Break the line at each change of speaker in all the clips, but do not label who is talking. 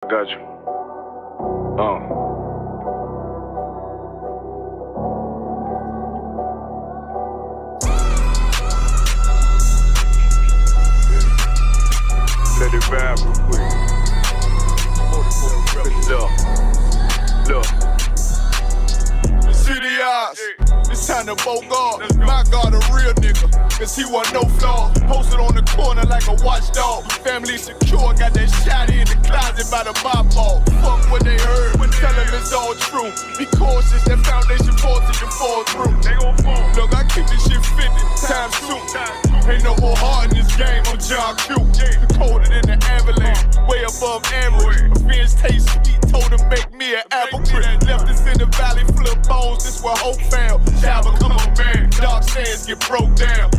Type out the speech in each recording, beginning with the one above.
Got you. Let it rap real quick. Look.
City eyes, it's time to Bogart. My God, a real nigga, cause he want no flaw. Posted on the corner like a watchdog. Family secure, got that shot in the closet by the mop ball. Fuck what they heard, tell them it's all true. Be cautious, that foundation falls till you fall through. They gon' fall. Look, I keep this shit 50 times 2. Ain't no more heart in this game, I'm John Q. Colder than the avalanche, way above average. Offense taste sweet, told him make me an apple tree. Left us in the valley full of bones, this where hope found. Java, come on, man, dark sands get broke down.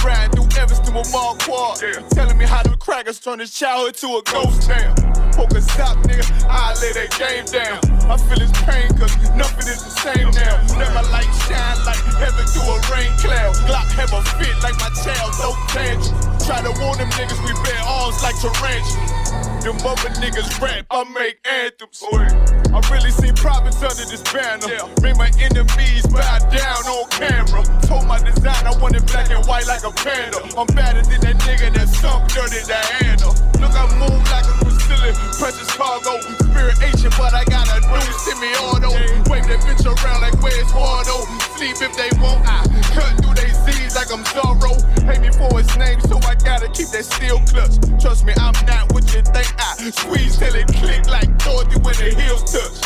Riding through Evanston with Marquardt, telling me how the crackers turn his childhood to a ghost town. Poker stop, nigga, I lay that game down. I feel his pain, cause nothing is the same now. Let my light shine like heaven through a rain cloud. Glock have a fit like my child, no tangent. Try to warn them niggas, we bear arms like tarantulas. Them other niggas rap, I make anthems. I really see profits under this banner. Made my enemies bow down on camera. Told my design I wanted black and white like a panda. I'm better than that nigga that sunk dirty Diana. Look, I move like a Brazilian, precious cargo. Spirit ancient, but I got a new semi-auto. Wave that bitch around like where's Wardo. Sleep if they won't, I cut through they Z's like I'm Zorro. Hate me for his name, so I gotta keep that steel clutch. Trust me, I'm not what you think. I squeeze till it click like Dorothy when the heels touch.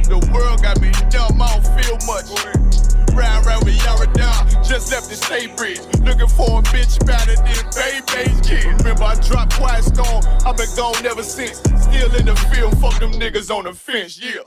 The world got me dumb, I don't feel much. Round with Yaradon, just left the state bridge. Looking for a bitch better than baby's kid. Remember I dropped Quiet Storm, I've been gone ever since. Still in the field, fuck them niggas on the fence, yeah.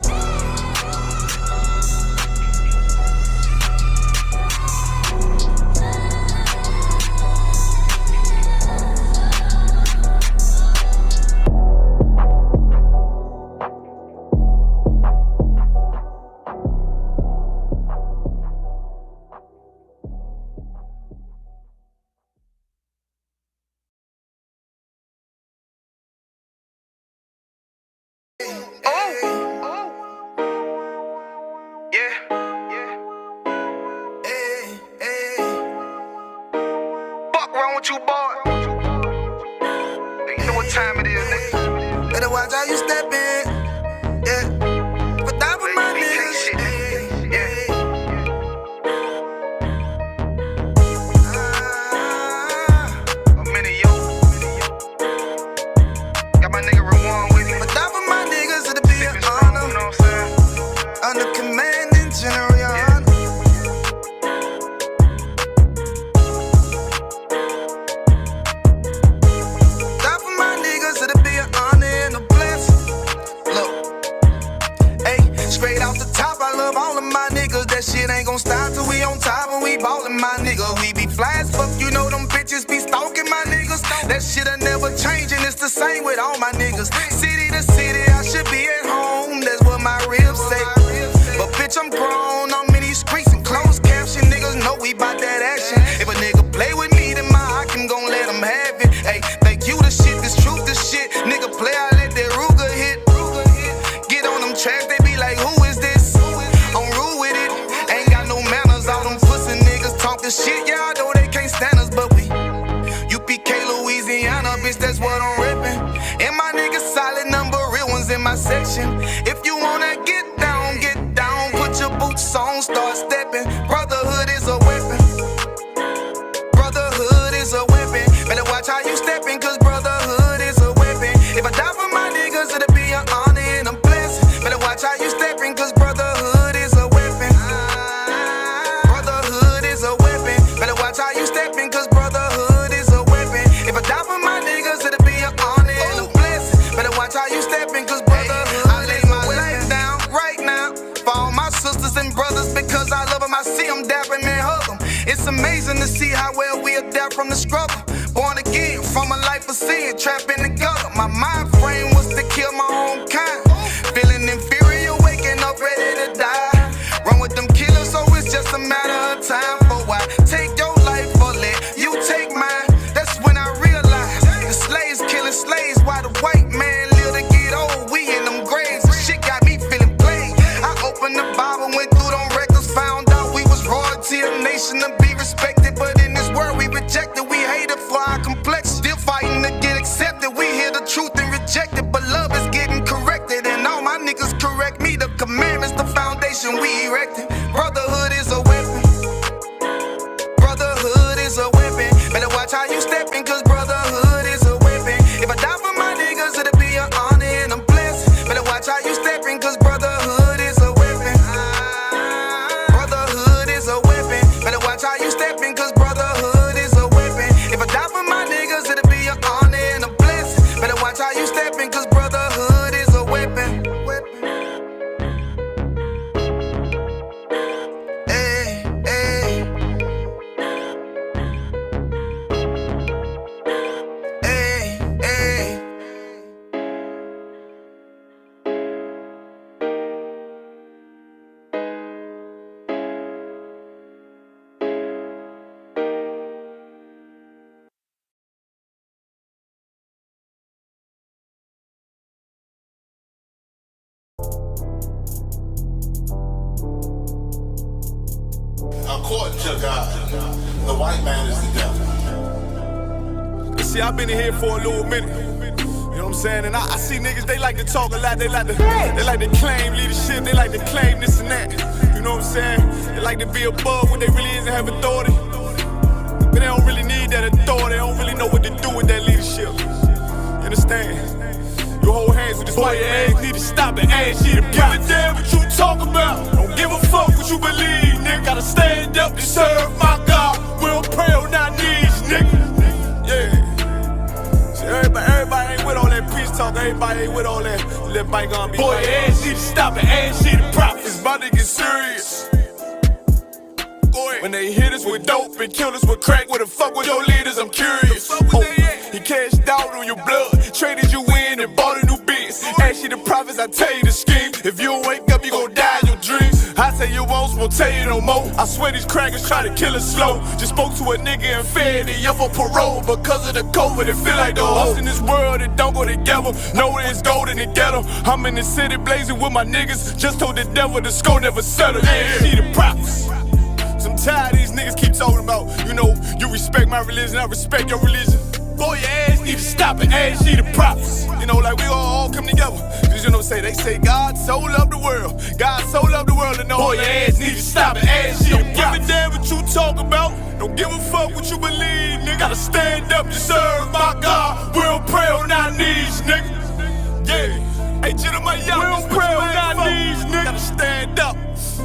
You boy. You know what time it is, nigga. Better watch how you step in. Yeah. But that was my niggas. Yeah. A minute, yo. Got my nigga Rewan with me. But that was my niggas, it'll be an honor. You know what I'm saying? Under commanding general. That shit ain't gon' stop till we on top and we ballin', my nigga. We be fly as fuck, you know them bitches be stalking my niggas. That shit'll never change and it's the same with all my niggas. City to city, I should be at home, that's what my ribs say. But bitch, I'm grown, I'm in these streets and closed caption. Niggas know we bout that action. If a nigga play with me, then my Hakim gon' let him have it. Hey, thank you the shit, this truth the shit. Nigga play, I let that Ruger hit. Get on them tracks, they be like, who is this? I'm rude with it. Ain't got no manners. All them pussy niggas talk the shit. Yeah, I know they can't stand us, but we UPK, Louisiana, bitch, that's what I'm rippin'. And my niggas solid, number real ones in my section. If you wanna get down, put your boots on, start steppin'. Brotherhood is a weapon. Brotherhood is a weapon. Better watch how you steppin', cause brotherhood is a weapon. If I die for my niggas, it'll be an honor and a blessing. Better watch how you steppin', cause brotherhood is a weapon. Brotherhood is a weapon. Better watch how you steppin', cause brotherhood is a weapon. If I die for my niggas, it'll be an honor and a blessing. Better watch how you steppin', cause brotherhood I lay my life down right now for all my sisters and brothers, because I love them. I see them dapping and hug them. It's amazing to see how well we adapt from the struggle. Born again from a life of sin, trapped in the gutter. My mind frame was to kill my own kind. Feeling inferior, waking up ready to die. Run with them killers, so it's just a matter of time. For why take your life or let you take mine? That's when I realized the slaves killing slaves while the white man live to get old. commandments, the foundation we erecting. Brotherhood is a weapon. Brotherhood is a weapon. Better watch how you stepping, cause brotherhood is a weapon. If I die for my niggas, it'll be an honor and a blessing. Better watch how you stepping, cause brotherhood is a weapon. Brotherhood is a weapon. Better watch how you stepping, cause brotherhood is a weapon. If I die for my niggas, it'll be an honor and a blessing. Better watch how you stepping, cause brotherhood is a weapon.
According to God, the white man is the devil.
You see, I've been in here for a little minute. You know what I'm saying? And I see niggas, they like to talk a lot. They like to claim leadership. They like to claim this and that. You know what I'm saying? They like to be above when they really is and have authority. But they don't really need that authority. They don't really know what to do with that leadership. You understand? You hold hands with this white ass, need to stop and ask you to give a damn what you talk about. Don't give a fuck what you believe, nigga. Gotta stand up to serve my God. We don't pray on our knees, nigga. Yeah. See, everybody ain't with all that peace talk. Everybody ain't with all that. Let bygone be. Boy, ass need to stop and ask you to profit. It's about to get serious. When they hit us with dope and kill us with crack, where the fuck with your leaders? I'm curious. He cashed out on your blood, traded you in and bought a new biz. Ask you the prophets, I tell you the scheme. If you don't wake up, you gon' die in your dreams. I tell you once, won't tell you no more. I swear these crackers try to kill us slow. Just spoke to a nigga in Fed, he up on parole because of the COVID. It feel like the host in this world that don't go together. Know that it's gold in the ghetto. I'm in the city blazing with my niggas. Just told the devil the score never settled. Yeah, see the prophets. I'm tired of these niggas keep talking about, you know, you respect my religion, I respect your religion. Boy, your ass need to stop and ask you the prophets. You know, like we all come together. Cause you know, they say God so loved the world. God so loved the world, and know your ass need to stop and ask you the prophets. Don't give a damn what you talk about. Don't give a fuck what you believe, nigga. Gotta stand up to serve my God. We don't pray on our knees, nigga. Yeah. Hey, gentlemen, y'all, we don't pray on our knees, nigga. Gotta stand up.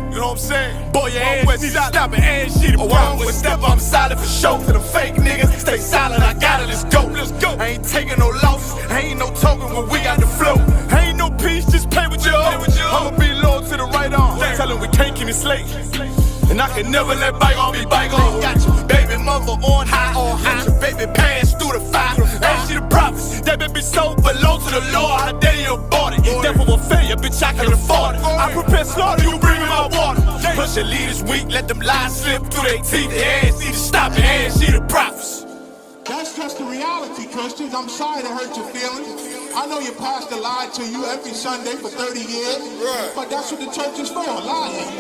You know what I'm saying? Boy, your ass need to stop and ask you to wrong with step. I'm solid for show. To the fake niggas, stay silent. I got it. Let's go. Let's go. I ain't taking no loss. I ain't no token when we got the flow. I ain't no peace. Just play with your own. I'ma be loyal to the right arm. Tell him we can't keep it slate. And I can never let bygone be bygone. Got your baby mother on high. Got your baby pass through the fire. Ask you the prophets. That baby so belong to the Lord. How dare you abort it? Devil will failure, bitch, I can afford it. I prepare slaughter, you bring me my water. Push your leaders weak, let them lies slip through their teeth. Their ass need to stop and ask you the prophets.
That's just the reality, Christians. I'm sorry to hurt your feelings. I know your pastor lied to you every Sunday for 30 years, but that's what the church is for, lying.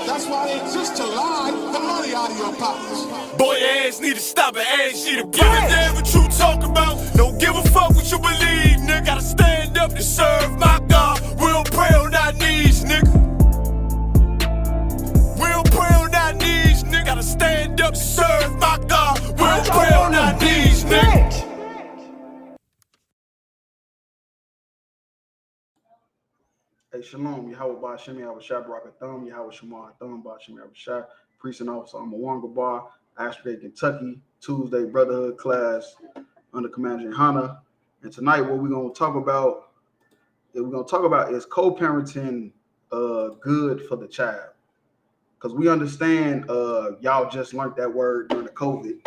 That's why they exist, to lie the money out of your pockets.
Boy, your ass need to stop and ask you to give a damn what you talk about. Don't give a fuck what you believe, nigga. Gotta stand up to serve my God. We don't pray on our knees, nigga. We don't pray on our knees, nigga. Gotta stand up to serve my God. We don't pray on our knees, nigga.
Hey, Shalom, Yahweh Ba'Shem, Yahweh Shai Barakatham, Yahweh Shema Atham, Ba'Shem, Yahweh Shai, Precinct Officer, I'm a Wanga Bar, Ashby, Kentucky, Tuesday Brotherhood class under Commander Hannah. And tonight, what we're going to talk about is co-parenting good for the child. Because we understand y'all just learned that word during the COVID.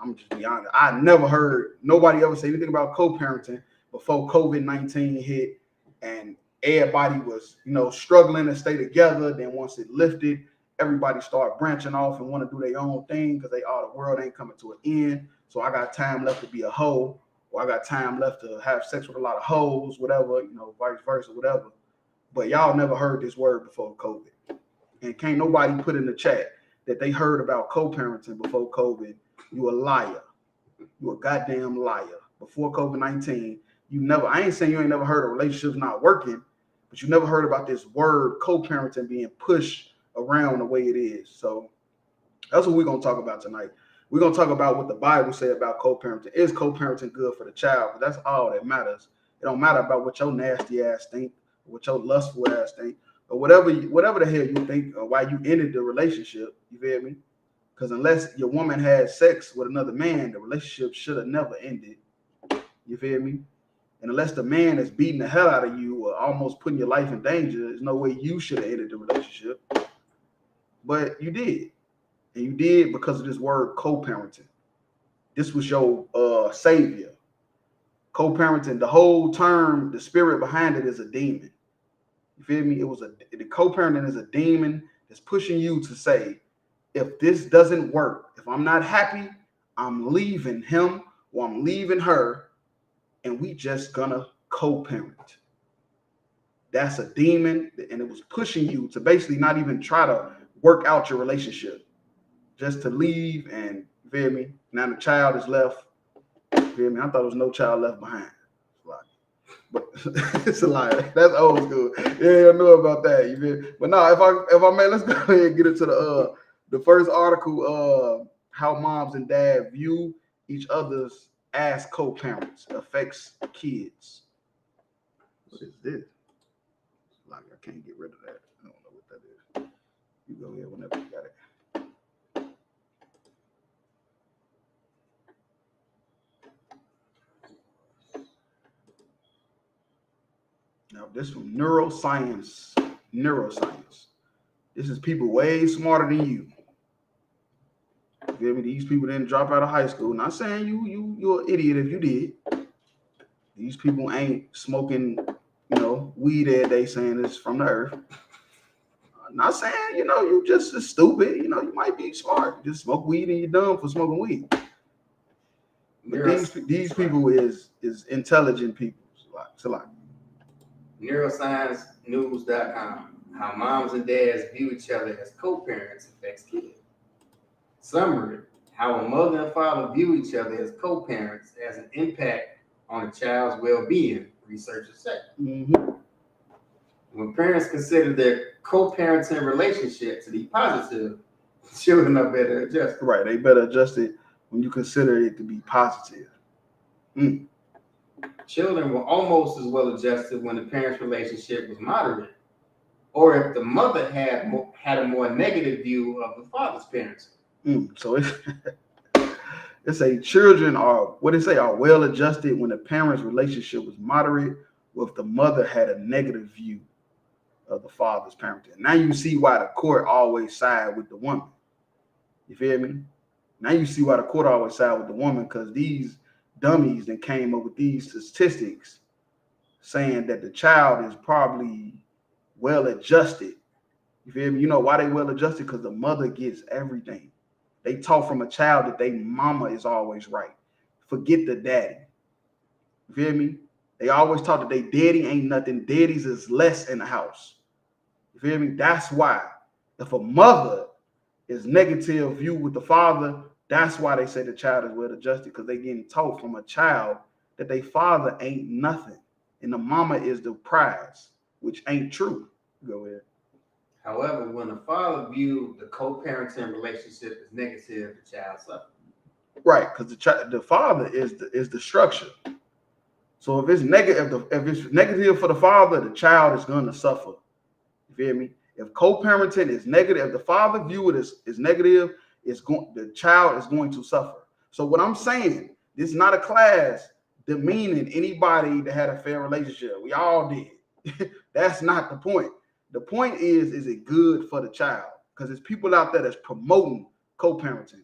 I'm just be honest. I never heard nobody ever say anything about co-parenting before COVID-19 hit and everybody was, struggling to stay together. Then once it lifted, everybody started branching off and want to do their own thing because the world ain't coming to an end. So I got time left to be a hoe, or I got time left to have sex with a lot of hoes, whatever, vice versa, whatever. But y'all never heard this word before COVID. And can't nobody put in the chat that they heard about co-parenting before COVID. You a liar. You a goddamn liar. Before COVID-19, I ain't saying you ain't never heard of relationships not working, but you never heard about this word co-parenting being pushed around the way it is. So that's what we're going to talk about tonight. We're going to talk about what the Bible says about co-parenting. Is co-parenting good for the child? But that's all that matters. It don't matter about what your nasty ass think, what your lustful ass think, or whatever the hell you think, or why you ended the relationship. You feel me? Because unless your woman had sex with another man, the relationship should have never ended. You feel me? And unless the man is beating the hell out of you or almost putting your life in danger, there's no way you should have ended the relationship. But you did. And you did because of this word co-parenting. This was your savior. Co-parenting, the whole term, the spirit behind it is a demon. You feel me? The co-parenting is a demon that's pushing you to say, if this doesn't work, if I'm not happy, I'm leaving him or I'm leaving her, and we just gonna co-parent. That's a demon, and it was pushing you to basically not even try to work out your relationship, just to leave. And you feel me? Now the child is left. You feel me? I thought there was no child left behind. But it's a lie. That's old school. Yeah, I know about that. You feel me? But no, if I may, let's go ahead and get into the first article. How moms and dads view each other's as co-parents affects kids. What is this? Like, I can't get rid of that. I don't know what that is. You go ahead whenever you got it. Now, this from neuroscience. Neuroscience. This is people way smarter than you. You feel me? These people didn't drop out of high school. Not saying you're an idiot if you did. These people ain't smoking, weed every day saying it's from the earth. Not saying, you just stupid. You might be smart. Just smoke weed and you're dumb for smoking weed. But these people is intelligent people. It's a lot.
NeuroscienceNews.com. How moms and dads view each other as co-parents affects kids. Summary. How a mother and father view each other as co-parents has an impact on a child's well-being, researchers say.
Mm-hmm.
When parents consider their co-parenting relationship to be positive, children are better adjusted.
Right, they better adjust it when you consider it to be positive.
Children were almost as well adjusted when the parents' relationship was moderate, or if the mother had a more negative view of the father's parenting.
So it's a children are well adjusted when the parents' relationship was moderate, or if the mother had a negative view of the father's parenting. Now you see why the court always side with the woman. You feel me? Now you see why the court always side with the woman, because these dummies that came up with these statistics saying that the child is probably well adjusted. You feel me? You know why they well adjusted? Because the mother gets everything. They taught from a child that they mama is always right. Forget the daddy. You feel me? They always taught that they daddy ain't nothing. Daddies is less in the house. You feel me? That's why if a mother is negative view with the father, that's why they say the child is well adjusted, because they getting taught from a child that they father ain't nothing and the mama is the prize, which ain't true. Go ahead.
However, when the father viewed the co-parenting relationship as negative, the child suffered.
Right, because the father is the structure. So if it's negative for the father, the child is going to suffer. You feel me? If co-parenting is negative, if the father view it as negative, the child is going to suffer. So what I'm saying, this is not a class demeaning anybody that had a fair relationship. We all did. That's not the point. The point is it good for the child? Because there's people out there that's promoting co-parenting.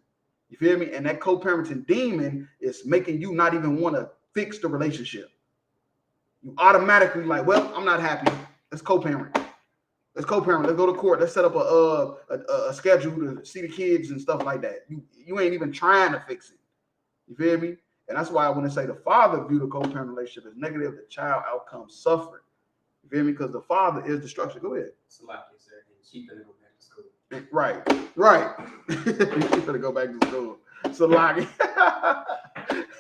You feel me? And that co-parenting demon is making you not even want to fix the relationship. You automatically like, well, I'm not happy. Let's co-parent. Let's co-parent. Let's go to court. Let's set up a schedule to see the kids and stuff like that. You ain't even trying to fix it. You feel me? And that's why I want to say the father view the co-parent relationship as negative, the child outcome suffering. You feel me? Because the father is the structure. Go ahead.
It's like you said, she better go back to school.
Right. She better go back to school. So like,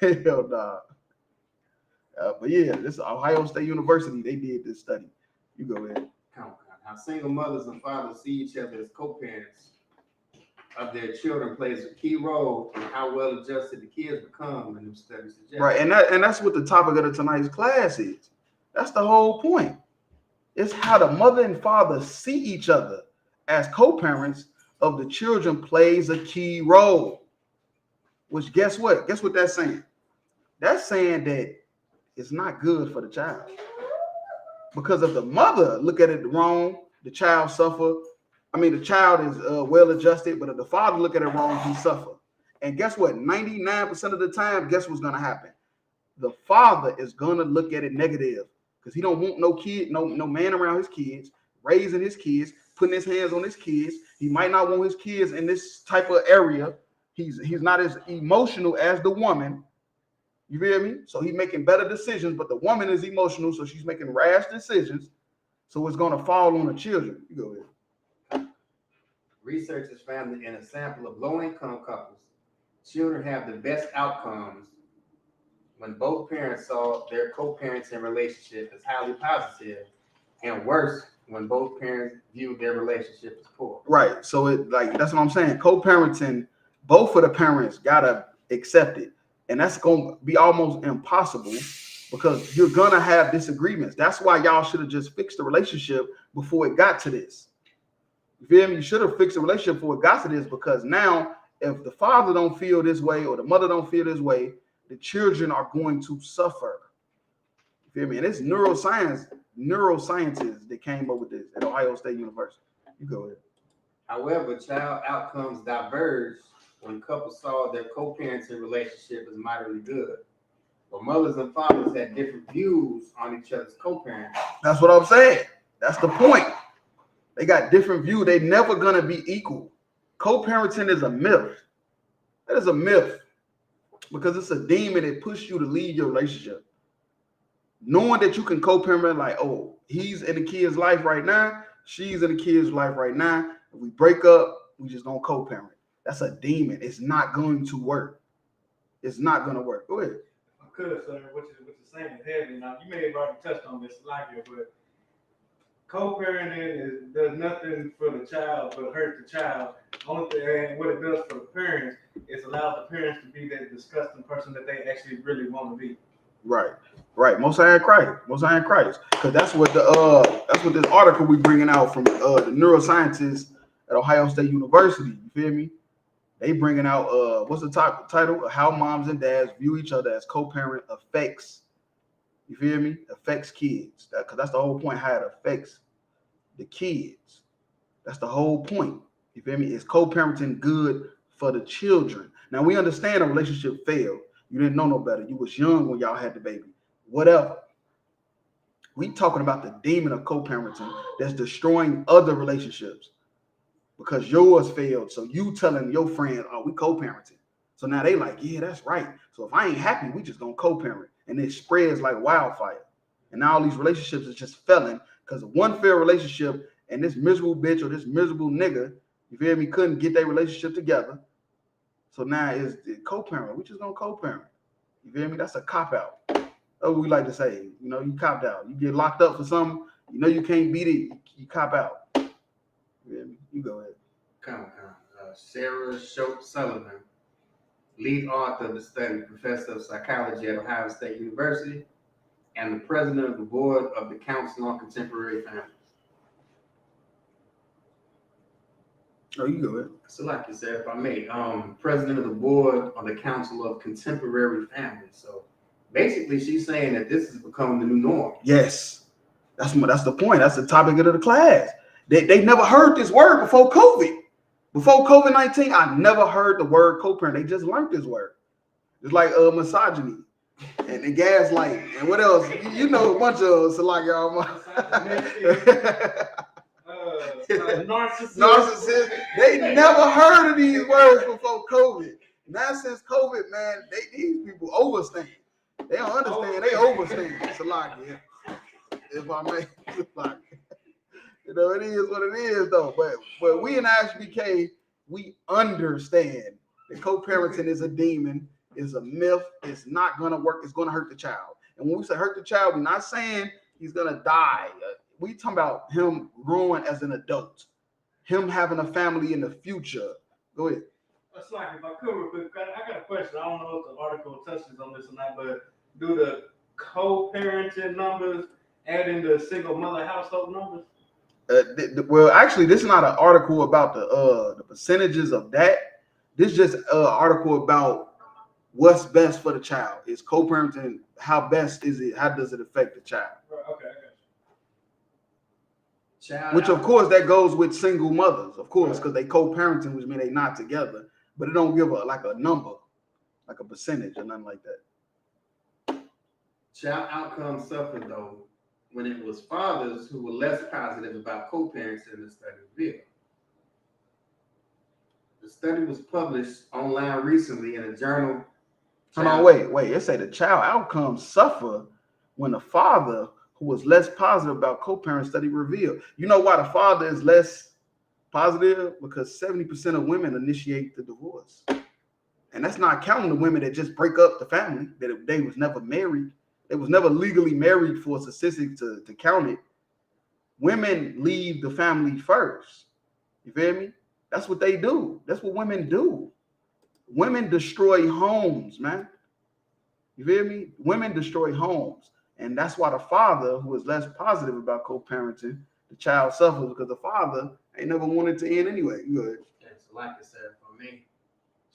hell nah. But yeah, this is Ohio State University. They did this study. You go ahead.
How single mothers and fathers see each other as co-parents of their children plays a key role in how well adjusted the kids become, and new studies suggest.
Right, and that's what the topic of tonight's class is. That's the whole point. It's how the mother and father see each other as co-parents of the children plays a key role. Which guess what? Guess what that's saying? That's saying that it's not good for the child. Because if the mother look at it wrong, the child suffer. I mean, the child is well adjusted, but if the father look at it wrong, he suffer. And guess what? 99% of the time, guess what's gonna happen? The father is gonna look at it negative because he don't want no kid, no man around his kids, raising his kids, putting his hands on his kids. He might not want his kids in this type of area. He's not as emotional as the woman. You feel me? So he's making better decisions, but the woman is emotional, so she's making rash decisions. So it's gonna fall on the children. You go ahead.
Researchers found that in a sample of low-income couples, children have the best outcomes when both parents saw their co-parenting relationship as highly positive, and worse when both parents viewed their relationship as poor.
Right. So it that's what I'm saying. Co-parenting, both of the parents gotta accept it. And that's gonna be almost impossible because you're gonna have disagreements. That's why y'all should have just fixed the relationship before it got to this. You feel me? You should have fixed the relationship before it got to this, because now if the father don't feel this way or the mother don't feel this way, the children are going to suffer. You feel me? And it's neuroscientists that came up with this at Ohio State University. You go ahead.
However, child outcomes diverge when couples saw their co-parenting relationship as moderately good. But mothers and fathers had different views on each other's co-parenting.
That's what I'm saying. That's the point. They got different views. They're never gonna be equal. Co-parenting is a myth. That is a myth because it's a demon that pushes you to leave your relationship. Knowing that you can co-parent, like, oh, he's in the kid's life right now, she's in the kid's life right now. If we break up, we just gonna co-parent. That's a demon. It's not going to work. It's not going to work. Go ahead.
I could, sir, what you're saying is heavy. Now, you may have already touched on this slightly, but co-parenting does nothing for the child but hurt the child. Only thing, what it does for the parents is allow the parents to be that disgusting person that they actually really want to be.
Right. Most High in Christ. Because that's what this article we bringing out from the neuroscientists at Ohio State University. You feel me? They bringing out what's the title? How moms and dads view each other as co-parent affects. You feel me? Affects kids. Because that's the whole point. How it affects the kids. That's the whole point. You feel me? Is co-parenting good for the children? Now we understand a relationship failed. You didn't know no better. You was young when y'all had the baby. Whatever. We talking about the demon of co-parenting that's destroying other relationships. Because yours failed. So you telling your friend, oh, we co-parenting. So now they like, yeah, that's right. So if I ain't happy, we just gonna co-parent. And it spreads like wildfire. And now all these relationships is just failing because of one failed relationship and this miserable bitch or this miserable nigga, you feel me, couldn't get their relationship together. So now it's co-parent. We just gonna co-parent. You feel me? That's a cop-out. That's what we like to say. You know, you copped out. You get locked up for something, you know you can't beat it, you cop out. You go ahead.
Sarah Schultz Sullivan, lead author of the study, professor of psychology at Ohio State University, and the president of the board of the Council on Contemporary Families.
Oh, you go ahead.
So like you said, if I may, president of the board of the Council of Contemporary Families. So basically she's saying that this is becoming the new norm.
Yes. That's the point. That's the topic of the class. They never heard this word before COVID. Before COVID-19, I never heard the word co-parent. They just learned this word. It's like misogyny and gaslighting and what else? You know a bunch of so like y'all. Narcissist. They never heard of these words before COVID. Now since COVID, man, these people overstand. They don't understand. They overstand. It's a lot, yeah. If I may, like, you know, it is what it is, though. But we in ISUPK, we understand that co-parenting is a demon, is a myth. It's not gonna work. It's gonna hurt the child. And when we say hurt the child, we're not saying he's gonna die. We talking about him growing as an adult, him having a family in the future. Go ahead.
It's like, if I could real quick, I got a question. I don't know if the article touches on this or not, but do the co-parenting numbers add in the single mother household numbers?
Well, actually, this is not an article about the percentages of that. This is just an article about what's best for the child. Is co-parenting, how best is it? How does it affect the child?
Okay, I got you.
Child
Which, of
out-
course, that goes with single mothers, of course, because they co-parenting, which means they not together. But it don't give a number, like a percentage or nothing like that.
Child outcomes suffered though when it was fathers who were less positive about co-parenting than the study revealed. The study was published online recently in a journal.
Hold on, wait. It say the child outcomes suffer when the father who was less positive about co-parent study revealed. You know why the father is less positive? Because 70% of women initiate the divorce. And that's not counting the women that just break up the family, that they was never married. They was never legally married for statistics to count it. Women leave the family first. You feel me? That's what they do. That's what women do. Women destroy homes, man. You feel me? Women destroy homes. And that's why the father, who is less positive about co-parenting, the child suffers because the father ain't never wanted to end anyway. Good.
It's like I said, for me,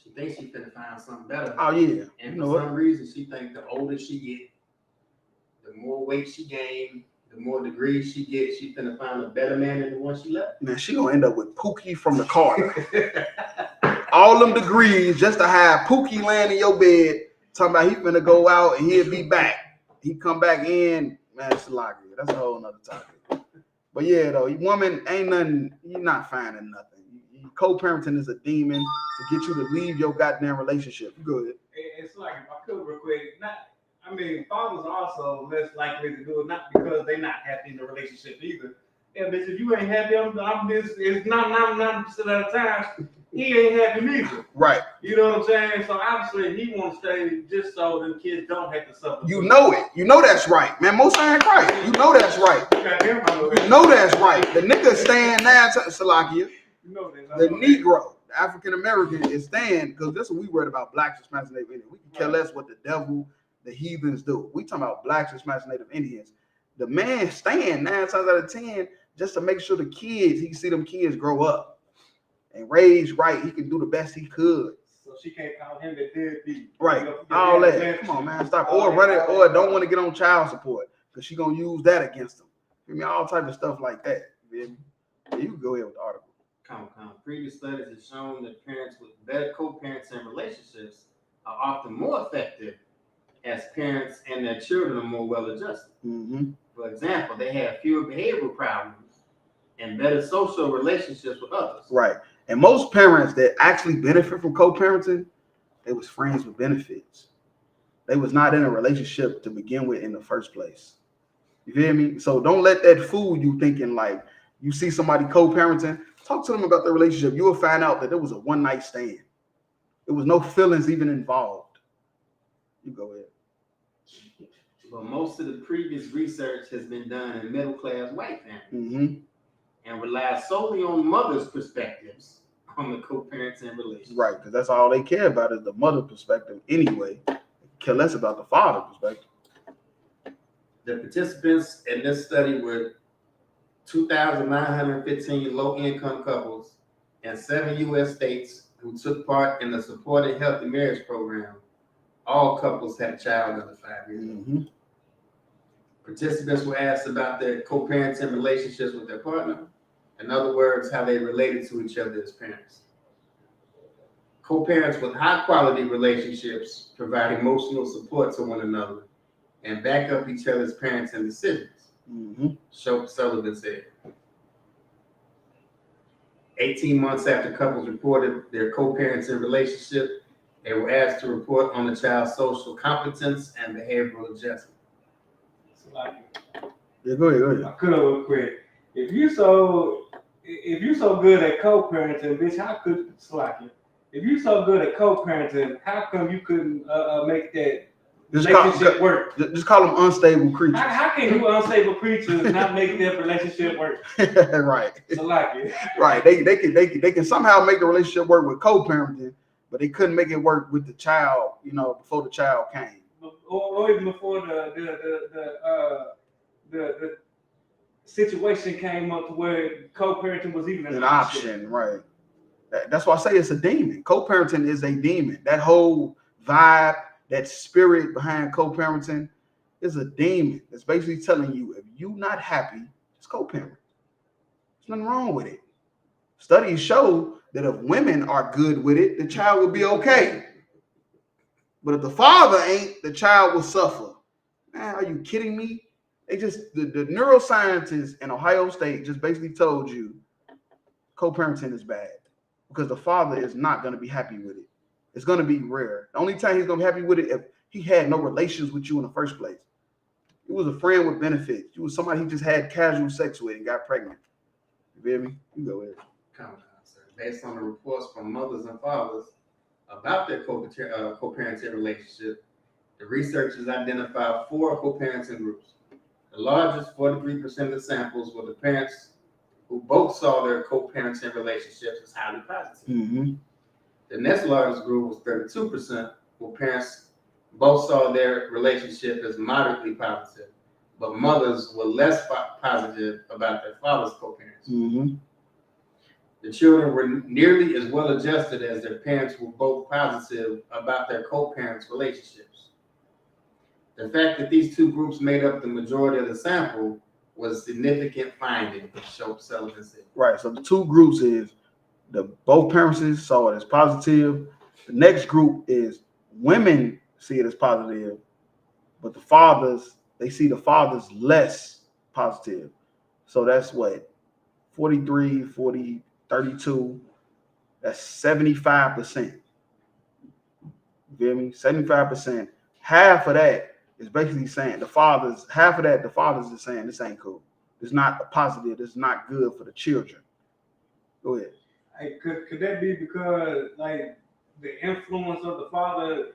she thinks she's finna find something better.
Oh, yeah.
And
You
for
know
some reason, she thinks the older she get, the more weight she gain, the more degrees she gets, she finna find a better man than the one she left.
Man, she gonna end up with Pookie from the Carter. All them degrees just to have Pookie laying in your bed, talking about he finna go out and he'll be back. He come back in, man, it's like that's a whole nother topic. But yeah, though, woman ain't nothing, you're not finding nothing. Co-parenting is a demon to get you to leave your goddamn relationship. Good.
It's like, if I could real quick, fathers are also less likely to do it, not because they're not happy in the relationship either. Yeah, bitch, if you ain't happy, it's not 99% of the time, he ain't happy neither.
Right.
You know what I'm saying? So obviously he wants to stay just so the kids don't have to suffer.
You know it. You know that's right, man. Most ain't right. You know that's right. You know that's right. The nigga staying now, Salakia.
You know that.
The Negro, the African American, is staying because that's what we worried about. Blacks are smashing Native Indians. We can care less what the devil, the heathens do. We talking about blacks are smashing Native Indians. The man staying 9 times out of 10 just to make sure the kids, he can see them kids grow up and raise right. He can do the best he could.
So she can't call him the deadbeat.
Right. All that. Come on, man. Stop. Or run it. Or don't want to get on child support because she gonna use that against him. I mean, all type of stuff like that. You feel me? Yeah, you can go ahead with the article.
Previous studies have shown that parents with better co-parenting relationships are often more effective as parents and their children are more well-adjusted.
Mm-hmm.
For example, they have fewer behavioral problems and better social relationships with others.
Right. And most parents that actually benefit from co-parenting, they was friends with benefits. They was not in a relationship to begin with in the first place. You feel me? So don't let that fool you thinking like you see somebody co-parenting. Talk to them about the relationship. You will find out that it was a one-night stand. There was no feelings even involved. You go ahead.
But most of the previous research has been done in middle-class white families and relies solely on mothers' perspectives on the co-parenting relationship.
Right, because that's all they care about is the mother perspective anyway. They care less about the father perspective.
The participants in this study were 2,915 low-income couples in 7 U.S. states who took part in the Supported Healthy Marriage Program. All couples had a child under 5 years. Participants were asked about their co-parenting relationships with their partner. In other words, how they related to each other as parents. Co-parents with high-quality relationships provide emotional support to one another and back up each other's parenting decisions. Sullivan said. 18 months after couples reported their co-parenting relationship, they were asked to report on the child's social competence and behavioral adjustment.
Yeah, go ahead.
I could real quick. If you so good at co-parenting, bitch, how could Slacky? If you so good at co-parenting, how come you couldn't make that relationship work.
Just call them unstable creatures.
How can you unstable creatures not make their relationship work?
Right.
So like it.
Right. They can somehow make the relationship work with co-parenting, but they couldn't make it work with the child, before the child came.
Or even before the situation came up to where co-parenting was even an option.
Right. That's why I say it's a demon. Co-parenting is a demon. That whole vibe, that spirit behind co-parenting is a demon. It's basically telling you if you're not happy, just co-parent. There's nothing wrong with it. Studies show that if women are good with it, the child will be okay. But if the father ain't, the child will suffer. Man, are you kidding me? They just the neuroscientists in Ohio State just basically told you co-parenting is bad because the father is not going to be happy with it. It's going to be rare. The only time he's going to be happy with it if he had no relations with you in the first place. He was a friend with benefits. You was somebody he just had casual sex with and got pregnant. You feel me? You go ahead.
Come on, sir. Based on the reports from mothers and fathers about their co-parenting relationship, the researchers identified 4 co-parenting groups. The largest, 43% of the samples, were the parents who both saw their co-parenting relationships as highly positive.
Mm-hmm.
The next largest group was 32%, where parents both saw their relationship as moderately positive, but mothers were less positive about their father's co-parents.
Mm-hmm.
The children were nearly as well adjusted as their parents were both positive about their co-parents' relationships. The fact that these 2 groups made up the majority of the sample was a significant finding, Sullivan said.
Right. So the 2 groups is both parents saw it as positive. The next group is women see it as positive, but the fathers, they see the fathers less positive. So that's what, 43, 40, 32, that's 75%. You feel me? 75%. Half of that is basically saying the fathers is saying this ain't cool. It's not a positive. It's not good for the children. Go ahead.
Hey, could that be because like the influence of the father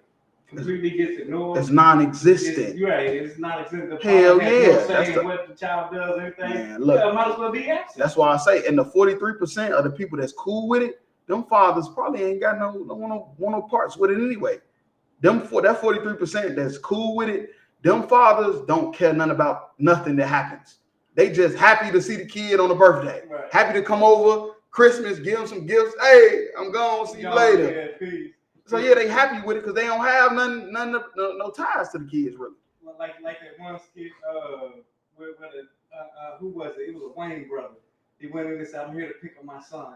completely gets ignored?
It's non-existent.
You're right. It's non-existent. The
Hell
father
yeah.
has no say in what the child does, everything.
Man, look,
might as well be absent.
That's why I say, and the 43% of the people that's cool with it, them fathers probably ain't got no parts with it anyway. That 43% that's cool with it, them fathers don't care nothing about nothing that happens. They just happy to see the kid on the birthday. Right. Happy to come over Christmas, give them some gifts. Hey, I'm gone. See you later. Yeah, so yeah, they happy with it because they don't have no ties to the kids really.
Like that one skit, who was it? It was a Wayne brother. He went in and said, "I'm here to pick up my son."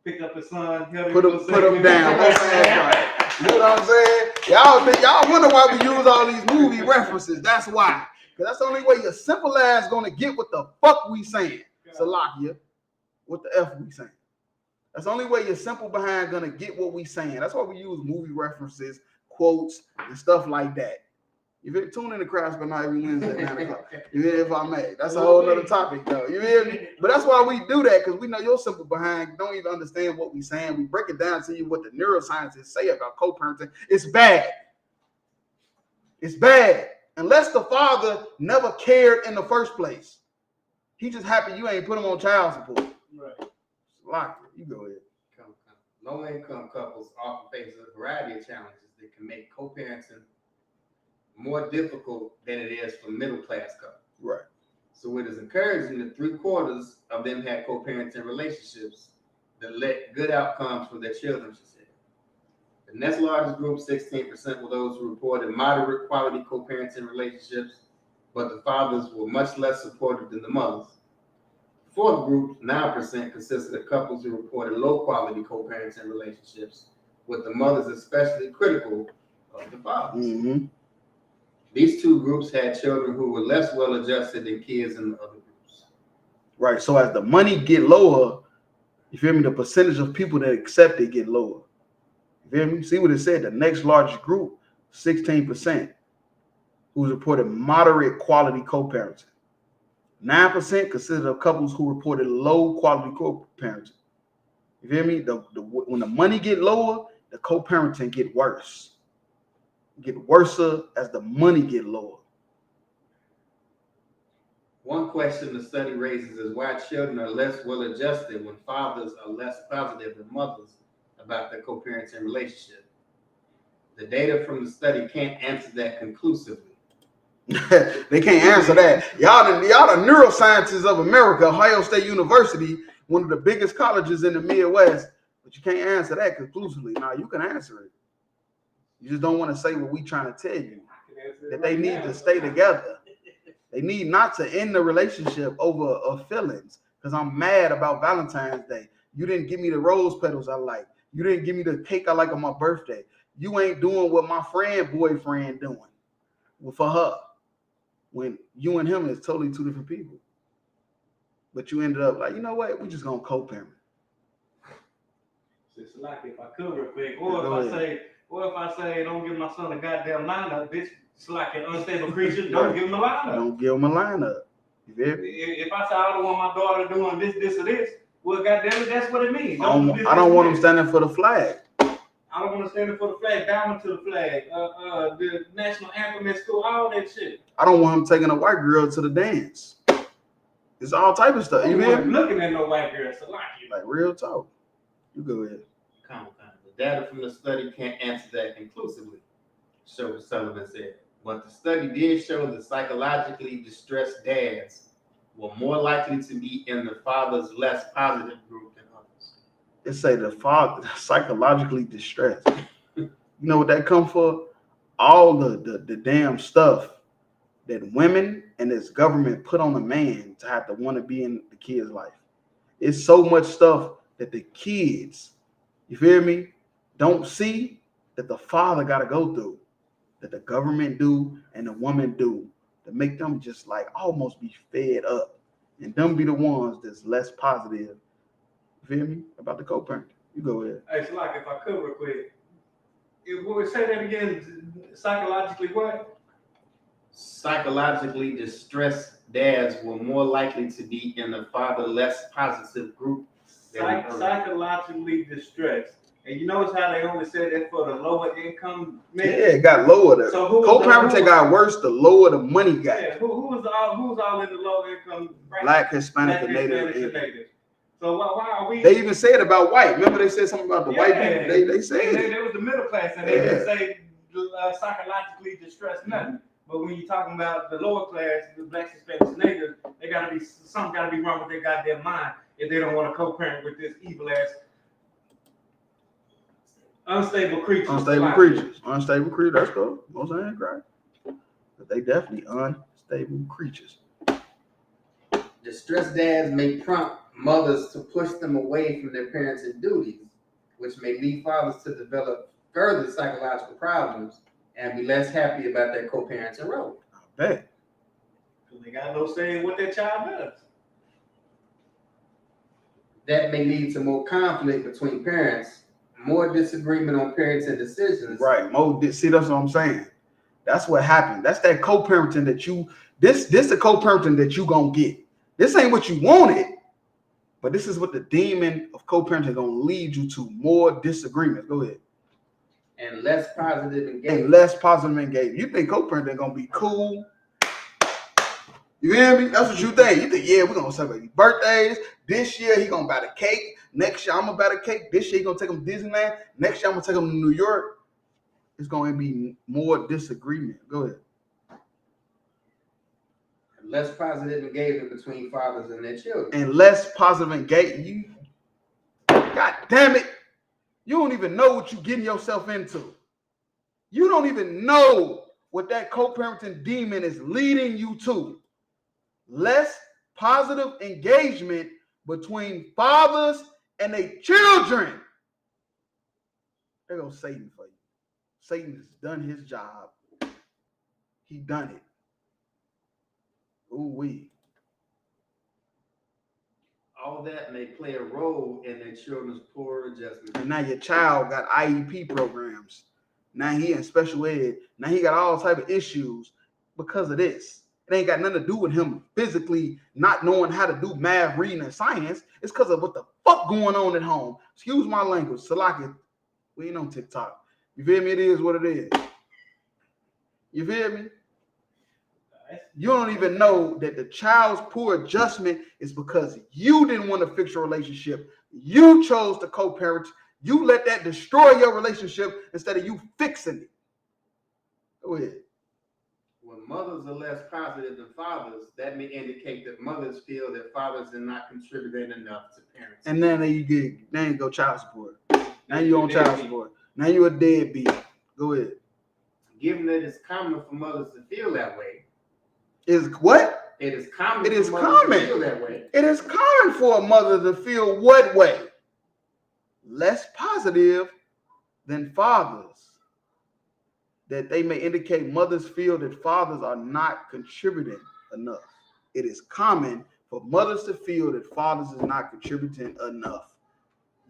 Picked up his son, put him down.
Right. You know what I'm saying? Y'all wonder why we use all these movie references. That's why. Because that's the only way your simple ass gonna get what the fuck we saying. Salakia, what the F we saying. That's the only way your simple behind gonna get what we saying. That's why we use movie references, quotes, and stuff like that. You feel tune in to Crash but not every Wednesday at 9 o'clock. You feel if I may. That's a whole other topic though. You feel me? But that's why we do that, because we know your simple behind don't even understand what we saying. We break it down to you what the neuroscientists say about co-parenting. It's bad. It's bad. Unless the father never cared in the first place. He just happy you ain't put him on child support.
Right.
Lock it. You go ahead.
Low-income couples often face a variety of challenges that can make co-parenting more difficult than it is for middle-class couples.
Right.
So it is encouraging that 3/4 of them had co-parenting relationships that led good outcomes for their children, she said. The next largest group, 16%, were those who reported moderate quality co-parenting relationships, but the fathers were much less supportive than the mothers. The fourth group, 9%, consisted of couples who reported low-quality co-parenting relationships, with the mothers especially critical of the fathers.
Mm-hmm.
These 2 groups had children who were less well-adjusted than kids in the other groups.
Right. So as the money get lower, you feel me, the percentage of people that accept it get lower. You feel me? See what it said? The next largest group, 16%, who reported moderate quality co-parenting. 9% consisted of couples who reported low quality co-parenting. You feel me? When the money get lower, the co-parenting get worse. get worse as the money get lower.
One question the study raises is why children are less well-adjusted when fathers are less positive than mothers about their co-parenting relationship. The data from the study can't answer that conclusively.
They can't answer that. Y'all the neuroscientists of America, Ohio State University, one of the biggest colleges in the Midwest, but you can't answer that conclusively. Now you can answer it. You just don't want to say what we trying to tell you. That they need to stay together. They need not to end the relationship over feelings. Because I'm mad about Valentine's Day. You didn't give me the rose petals I like. You didn't give me the cake I like on my birthday. You ain't doing what my boyfriend doing for her. When you and him is totally two different people. But you ended up like, you know what? We just gonna co-parent.
It's like if I could real quick, or if I say, don't give my son a goddamn lineup, bitch. It's like an unstable creature. Don't give him a lineup.
Don't give him a lineup.
If I say I don't want my daughter doing this, or this, well, goddamn it, that's what it means.
I don't want him standing for the flag.
I don't want to stand for the flag, bowing to the flag, the national anthem at school, all that shit.
I don't want him taking a white girl to the dance. It's all type of stuff. You hear me?
Looking at no white girl, so like
real talk. You go ahead.
The data from the study can't answer that conclusively, Sullivan said. But the study did show that psychologically distressed dads were more likely to be in the father's less positive group than others.
It say the father psychologically distressed. You know what that come for? All the damn stuff that women and this government put on a man to have to want to be in the kid's life. It's so much stuff that the kids, you feel me, don't see that the father got to go through, that the government do and the woman do, to make them just like almost be fed up and them be the ones that's less positive. You feel me? About the co-parent. You go ahead.
Hey, so like if I could real quick, would we say that again? Psychologically what?
Psychologically distressed dads were more likely to be in the father less positive group.
Psychologically distressed. And you notice how they only said that for the lower income men?
Yeah, it got lower.
So
co-parenting got worse the lower the money got.
Yeah, who's all in the low income bracket?
Black, Hispanic, and Native.
So why are we?
They even said about white. Remember they said something about the white people? They said
they was the middle class and they didn't say psychologically distressed nothing. But when you're talking about the lower class, the blacks, Hispanics, and Natives, something gotta be wrong with their goddamn mind if they don't want to co-parent with this evil ass unstable creatures.
Unstable creatures. That's cool. Most ain't right. But they definitely unstable creatures.
Distressed dads may prompt mothers to push them away from their parenting duties, which may lead fathers to develop further psychological problems and be less happy about their co-parenting role.
I bet.
Because they got no say in what their child does.
That may lead to more conflict between parents, more disagreement on parenting decisions.
Right. See, that's what I'm saying. That's what happened. That's that co-parenting that this the co-parenting that you gonna get. This ain't what you wanted, but this is what the demon of co-parenting gonna lead you to: more disagreements. Go ahead.
And less positive engagement.
You think co-parenting gonna be cool? You hear me? That's what you think. You think, yeah, we're gonna celebrate birthdays. This year he gonna buy the cake. Next year I'm gonna buy the cake. This year he gonna take him to Disneyland. Next year I'm gonna take him to New York. It's gonna be more disagreement. Go ahead.
Less positive engagement between fathers and their children.
And less positive engagement. God damn it. You don't even know what you're getting yourself into. You don't even know what that co-parenting demon is leading you to. Less positive engagement between fathers and their children. There goes Satan for you. Satan has done his job. He done it. Ooh-wee.
All that may play a role in their children's poor adjustment.
And now your child got IEP programs. Now he in special ed. Now he got all type of issues because of this. It ain't got nothing to do with him physically not knowing how to do math, reading, and science. It's because of what the fuck going on at home. Excuse my language. Salaki, we ain't on TikTok. You feel me? It is what it is. You feel me? You don't even know that the child's poor adjustment is because you didn't want to fix your relationship. You chose to co-parent. You let that destroy your relationship instead of you fixing it. Go ahead.
When mothers are less positive than fathers, that may indicate that mothers feel that fathers are not contributing enough to parents.
And then you go child support. Now you on child support. Now you a deadbeat. Go ahead.
Given that it's common for mothers to feel that way.
Is what?
It is common
It is
for mothers
common.
to feel that way.
It is common for a mother to feel what way? Less positive than fathers. That they may indicate mothers feel that fathers are not contributing enough. It is common for mothers to feel that fathers is not contributing enough.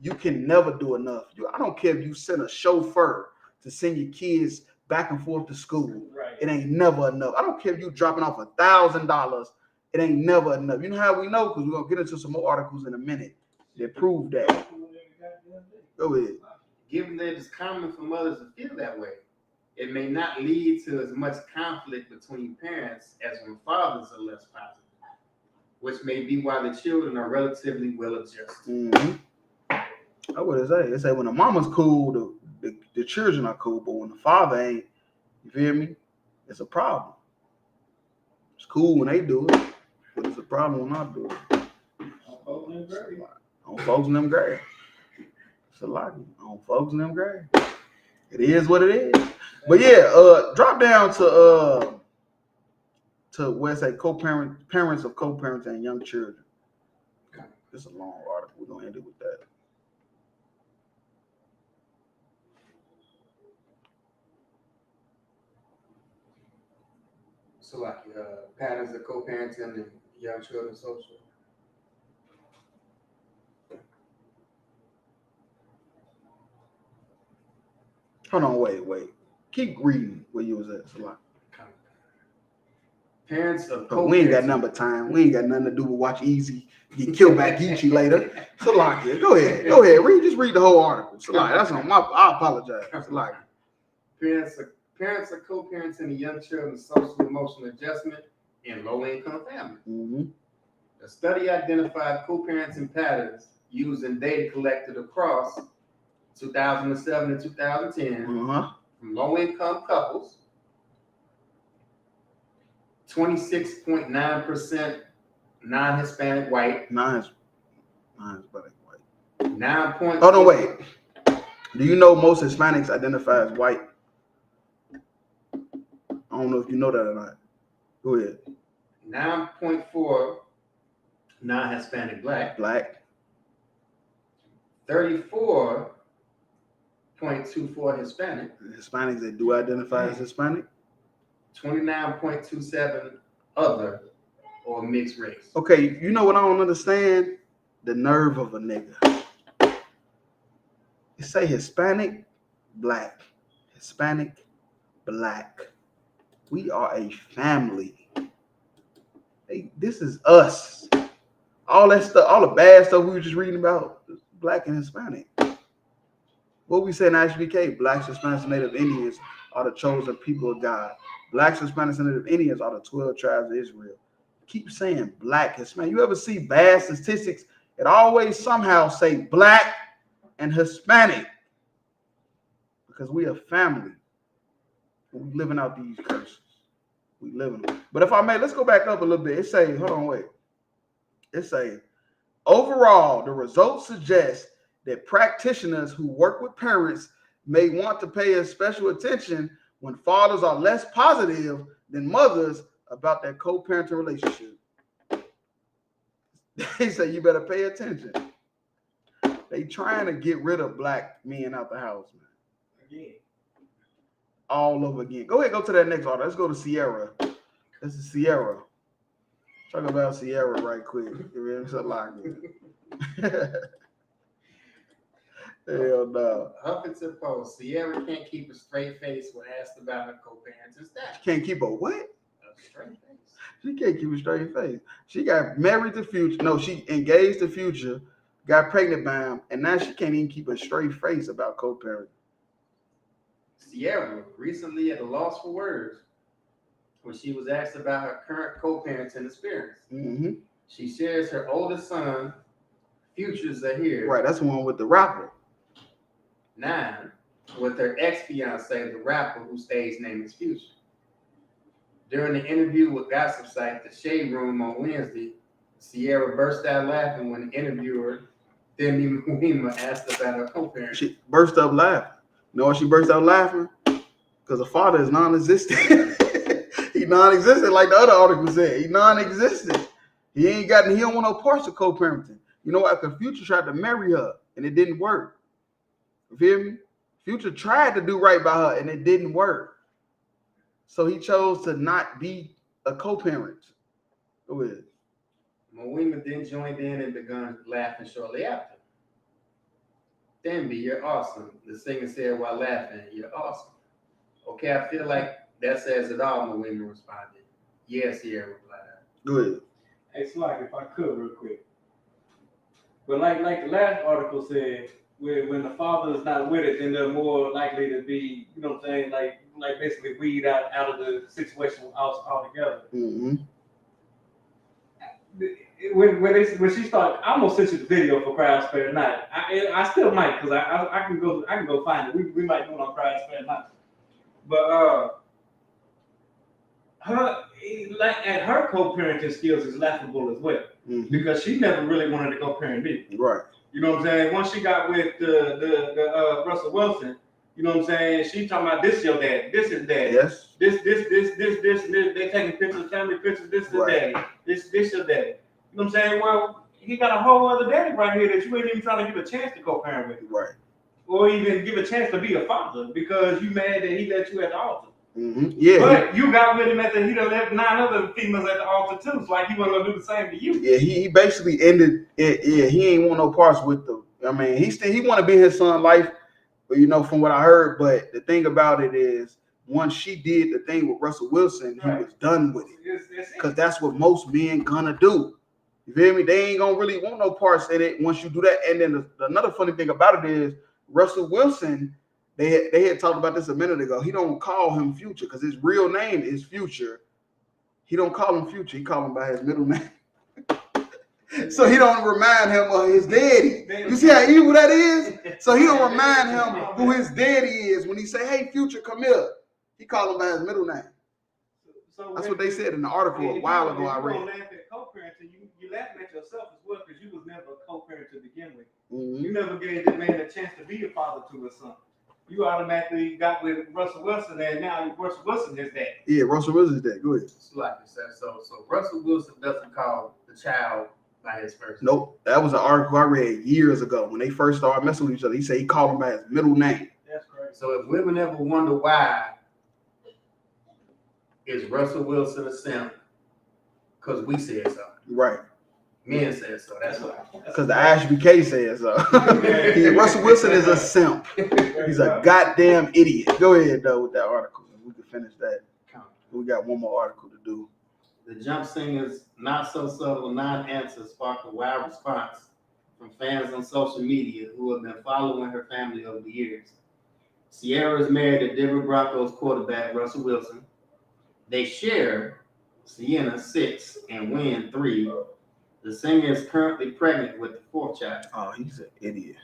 You can never do enough. I don't care if you send a chauffeur to send your kids back and forth to school.
Right.
It ain't never enough. I don't care if you dropping off $1,000. It ain't never enough. You know how we know? Because we're going to get into some more articles in a minute that prove that. Go ahead.
Given that it's common for mothers to feel that way, it may not lead to as much conflict between parents as when fathers are less positive, which may be why the children are relatively well adjusted.
Mm-hmm. That's what it say. They say when the mama's cool, the children are cool, but when the father ain't, you feel me? It's a problem. It's cool when they do it, but it's a problem when I do it. On folks in them grave. It's a lot. On folks in them grave. It is what it is. But yeah, drop down to where it say parents of co-parents and young children. It's a long article. We're gonna end it with that.
So like patterns of co-parenting and young children social.
Hold on, wait. Keep reading where you was at, Salak.
Parents of
co-parenting. We ain't got nothing but time. We ain't got nothing to do but watch Easy get killed by Geechee later. Salak, go ahead. Just read the whole article. Salak, that's on my. I apologize. Salak.
Parents of co-parenting and young children's social emotional adjustment in low-income families.
Mm-hmm.
A study identified co-parenting patterns using data collected across 2007 and 2010 from low-income couples. 26.9% non-Hispanic white.
Non-Hispanic white.
9 point.
Oh no, wait. Do you know most Hispanics identify as white? I don't know if you know that or not. Go ahead.
9.4 non-Hispanic black. 34.24 Hispanic.
Hispanics that do identify as Hispanic.
29.27 other or mixed race.
Okay, you know what I don't understand? The nerve of a nigga. It say Hispanic, black. Hispanic, black. We are a family. Hey, this is us. All that stuff, all the bad stuff we were just reading about, black and Hispanic. What we say in ISUPK, blacks, Hispanics, and Native Indians are the chosen people of God. Blacks, Hispanics, and Native Indians are the 12 tribes of Israel. Keep saying black, Hispanic. You ever see bad statistics? It always somehow say black and Hispanic. Because we are family. We living out these curses. We living them. But if I may, let's go back up a little bit. It say, hold on, wait. It say, overall, the results suggest that practitioners who work with parents may want to pay a special attention when fathers are less positive than mothers about their co-parenting relationship. They say you better pay attention. They trying to get rid of black men out the house, man. Again. All over again. Go ahead, go to that next order. Let's go to Sierra. This is Sierra. Talk about Sierra right quick. It's a lot. Hell no.
Huffington Post. Sierra can't keep a straight face when asked about her co-parenting status.
She can't keep a what?
A straight face.
She can't keep a straight face. She got married to Future. No, she engaged to Future, got pregnant by him, and now she can't even keep a straight face about co-parenting.
Sierra, recently at a loss for words, when she was asked about her current co-parenting experience.
Mm-hmm.
She shares her oldest son, Future Zahir.
Right, that's the one with the rapper.
9, with her ex-fiance, the rapper whose stage name is Future. During the interview with gossip site The Shade Room on Wednesday, Sierra burst out laughing when the interviewer, Demi Muhima, asked about her co-parent.
She burst up laughing. You know why she burst out laughing? Because the father is non-existent. He non-existent, like the other article said. He non-existent. He don't want no parts of co-parenting. You know what? Because Future tried to marry her and it didn't work. You feel me? Future tried to do right by her and it didn't work. So he chose to not be a co-parent. Go ahead.
Moima then joined in and began laughing shortly after. Denby, you're awesome. The singer said while laughing, you're awesome. Okay, I feel like that says it all, Moima responded. Yes, Sierra replied.
Go ahead.
Hey, Slack, if I could real quick. But like the last article said, when the father is not with it, then they're more likely to be, you know what I'm saying, like basically weed out of the situation altogether.
Mm-hmm.
When she started, I almost sent you the video for Crowd Spare Night. I still might, because I can go find it. We might do it on Crowd Spare Night. But her co-parenting skills is laughable as well, because she never really wanted to co-parent me.
Right.
You know what I'm saying? Once she got with the Russell Wilson, you know what I'm saying? She talking about this your dad, this is dad.
Yes.
This, and this. They taking pictures, family pictures. This is
Right.
daddy. This your daddy. You know what I'm saying? Well, he got a whole other daddy right here that you ain't even trying to give a chance to co-parent with,
Right.
or even give a chance to be a father, because you mad that he let you at the altar.
Mm-hmm. Yeah.
But you got with him after he done left 9 other females at the altar too. So like he wasn't gonna do the same to you.
Yeah, he basically ended it. Yeah, he ain't want no parts with the. I mean, he want to be his son's life, but you know, from what I heard. But the thing about it is, once she did the thing with Russell Wilson, he was done with it, because that's what most men gonna do. You feel me? They ain't gonna really want no parts in it once you do that. And then another funny thing about it is Russell Wilson. They had talked about this a minute ago. He don't call him Future because his real name is Future. He don't call him Future. He call him by his middle name. So he don't remind him of his daddy. You see how evil that is? So he don't remind him who his daddy is when he say, "Hey, Future, come here." He call him by his middle name. That's what they said in the article a while ago. I read.
You laugh at co-parenting, you laughing at yourself as well, because you was never a co-parent to begin with.
Mm-hmm.
You never gave the man a chance to be a father to his son. You automatically got with Russell Wilson, and now Russell Wilson is that.
Yeah, Russell Wilson is that. Go ahead.
Like you said, so Russell Wilson doesn't call the child by his first name.
Nope. That was an article I read years ago when they first started messing with each other. He said he called him by his middle name.
That's crazy.
So if women ever wonder why is Russell Wilson a simp, because we said so.
Right.
Men said so. That's why.
Because the ISUPK says so. Russell Wilson is a simp. He's a goddamn idiot. Go ahead, though, with that article. We can finish that. We got one more article to do.
The jump singer's not so subtle non-answer sparked a wild response from fans on social media who have been following her family over the years. Sierra is married to Denver Broncos quarterback Russell Wilson. They share Sienna 6 and Wynn 3. The singer is currently pregnant with the 4th child.
Oh, he's an idiot.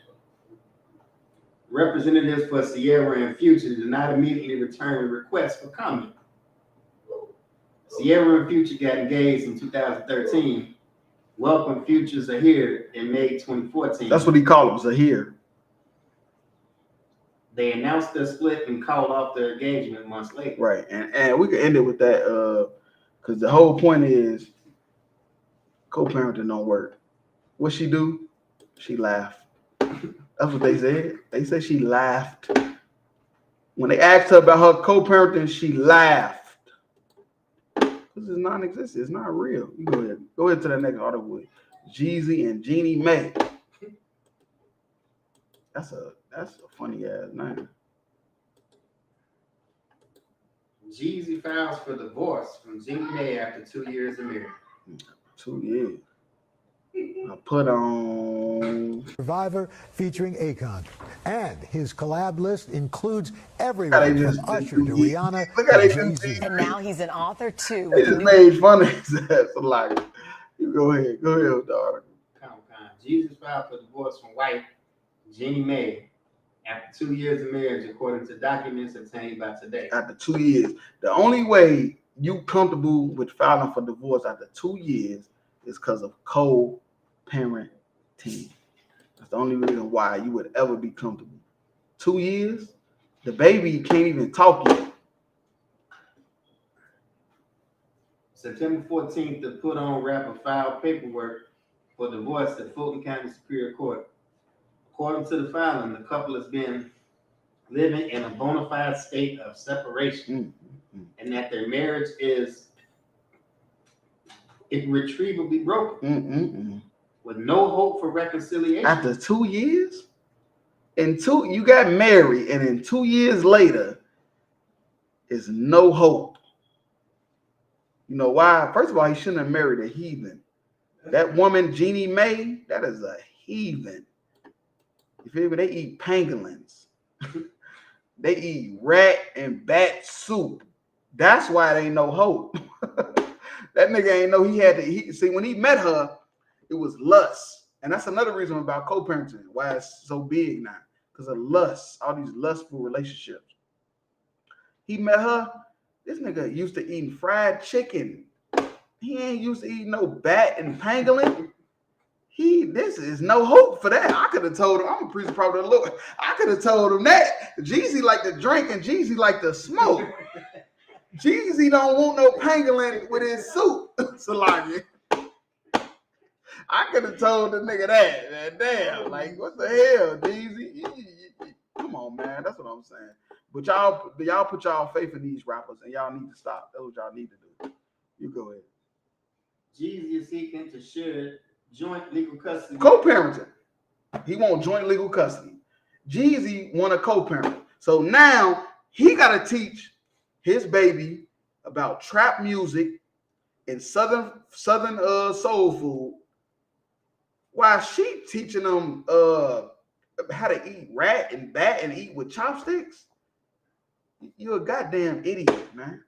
Representatives for Sierra and Future did not immediately return a request for comment. Sierra and Future got engaged in 2013. Welcome Future Zahir in May 2014.
That's what he called him, Zahir.
They announced their split and called off their engagement months later.
Right, and we can end it with that because the whole point is co-parenting don't work. What she do? She laughed. That's what they said. They said she laughed. When they asked her about her co-parenting, she laughed. This is non-existent. It's not real. You go ahead. Go ahead to the next article with Jeezy and Jeannie Mae. That's a funny ass name.
Jeezy files for divorce from Jeannie Mae after 2 years of marriage.
2 years. I put on
Survivor featuring Akon. And his collab list includes everyone from Usher to Rihanna
Look how they
to
just
Jay-Z.
And now he's an author too.
They just made fun of his ass. Like, you go ahead, dog.
Jesus filed for divorce from wife Jeannie Mae after 2 years of marriage, according to documents obtained by Today.
After 2 years, the only way you comfortable with filing for divorce after 2 years is because of co-parenting. That's the only reason why you would ever be comfortable. 2 years, the baby can't even talk yet.
September 14th, the Put On rapper filed paperwork for divorce at Fulton County Superior Court. According to the filing, the couple has been living in a bona fide state of separation, and that their marriage is irretrievably broken, with no hope for reconciliation.
After 2 years? You got married, and in 2 years later, is no hope. You know why? First of all, he shouldn't have married a heathen. That woman, Jeannie Mae, that is a heathen. You feel me? They eat pangolins. They eat rat and bat soup. That's why there ain't no hope. That nigga ain't know he had to. See, when he met her, it was lust. And that's another reason about co-parenting, why it's so big now. Because of lust, all these lustful relationships. He met her, this nigga used to eating fried chicken. He ain't used to eating no bat and pangolin. This is no hope for that. I could have told him, I'm a priest of prophet of the Lord. I could have told him that. Jeezy like to drink and Jeezy like to smoke. Jeezy don't want no pangolin with his soup. Salami. I could have told the nigga that, man. Damn, like what the hell, Jeezy? Come on, man. That's what I'm saying. But y'all put y'all faith in these rappers, and y'all need to stop. That's what y'all need to do. You go ahead.
Jeezy is seeking to share joint legal custody.
Co-parenting. He want joint legal custody. Jeezy want a co-parent. So now he got to teach his baby about trap music and southern soul food, while she teaching them how to eat rat and bat and eat with chopsticks. You're a goddamn idiot, man.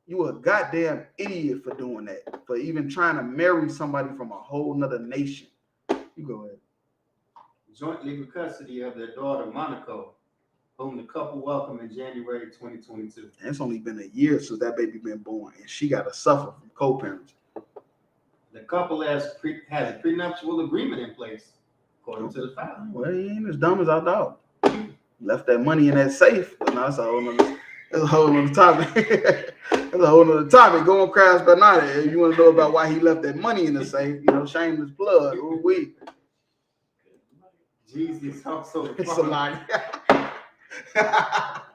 You a goddamn idiot for doing that, for even trying to marry somebody from a whole nother nation. You go ahead.
Joint legal custody of their daughter, Monaco, whom the couple welcomed in January 2022.
And it's only been a year since that baby been born, and she got to suffer from co-parenting.
The couple has a prenuptial agreement in place, according to the file.
Well, he ain't as dumb as I thought. Left that money in that safe, but now it's a whole nother topic. That's a whole nother topic. Go on Crash Banana. If you want to know about why he left that money in the safe, shameless plug. Ooh-wee.
Jeezy is also
It's a lie.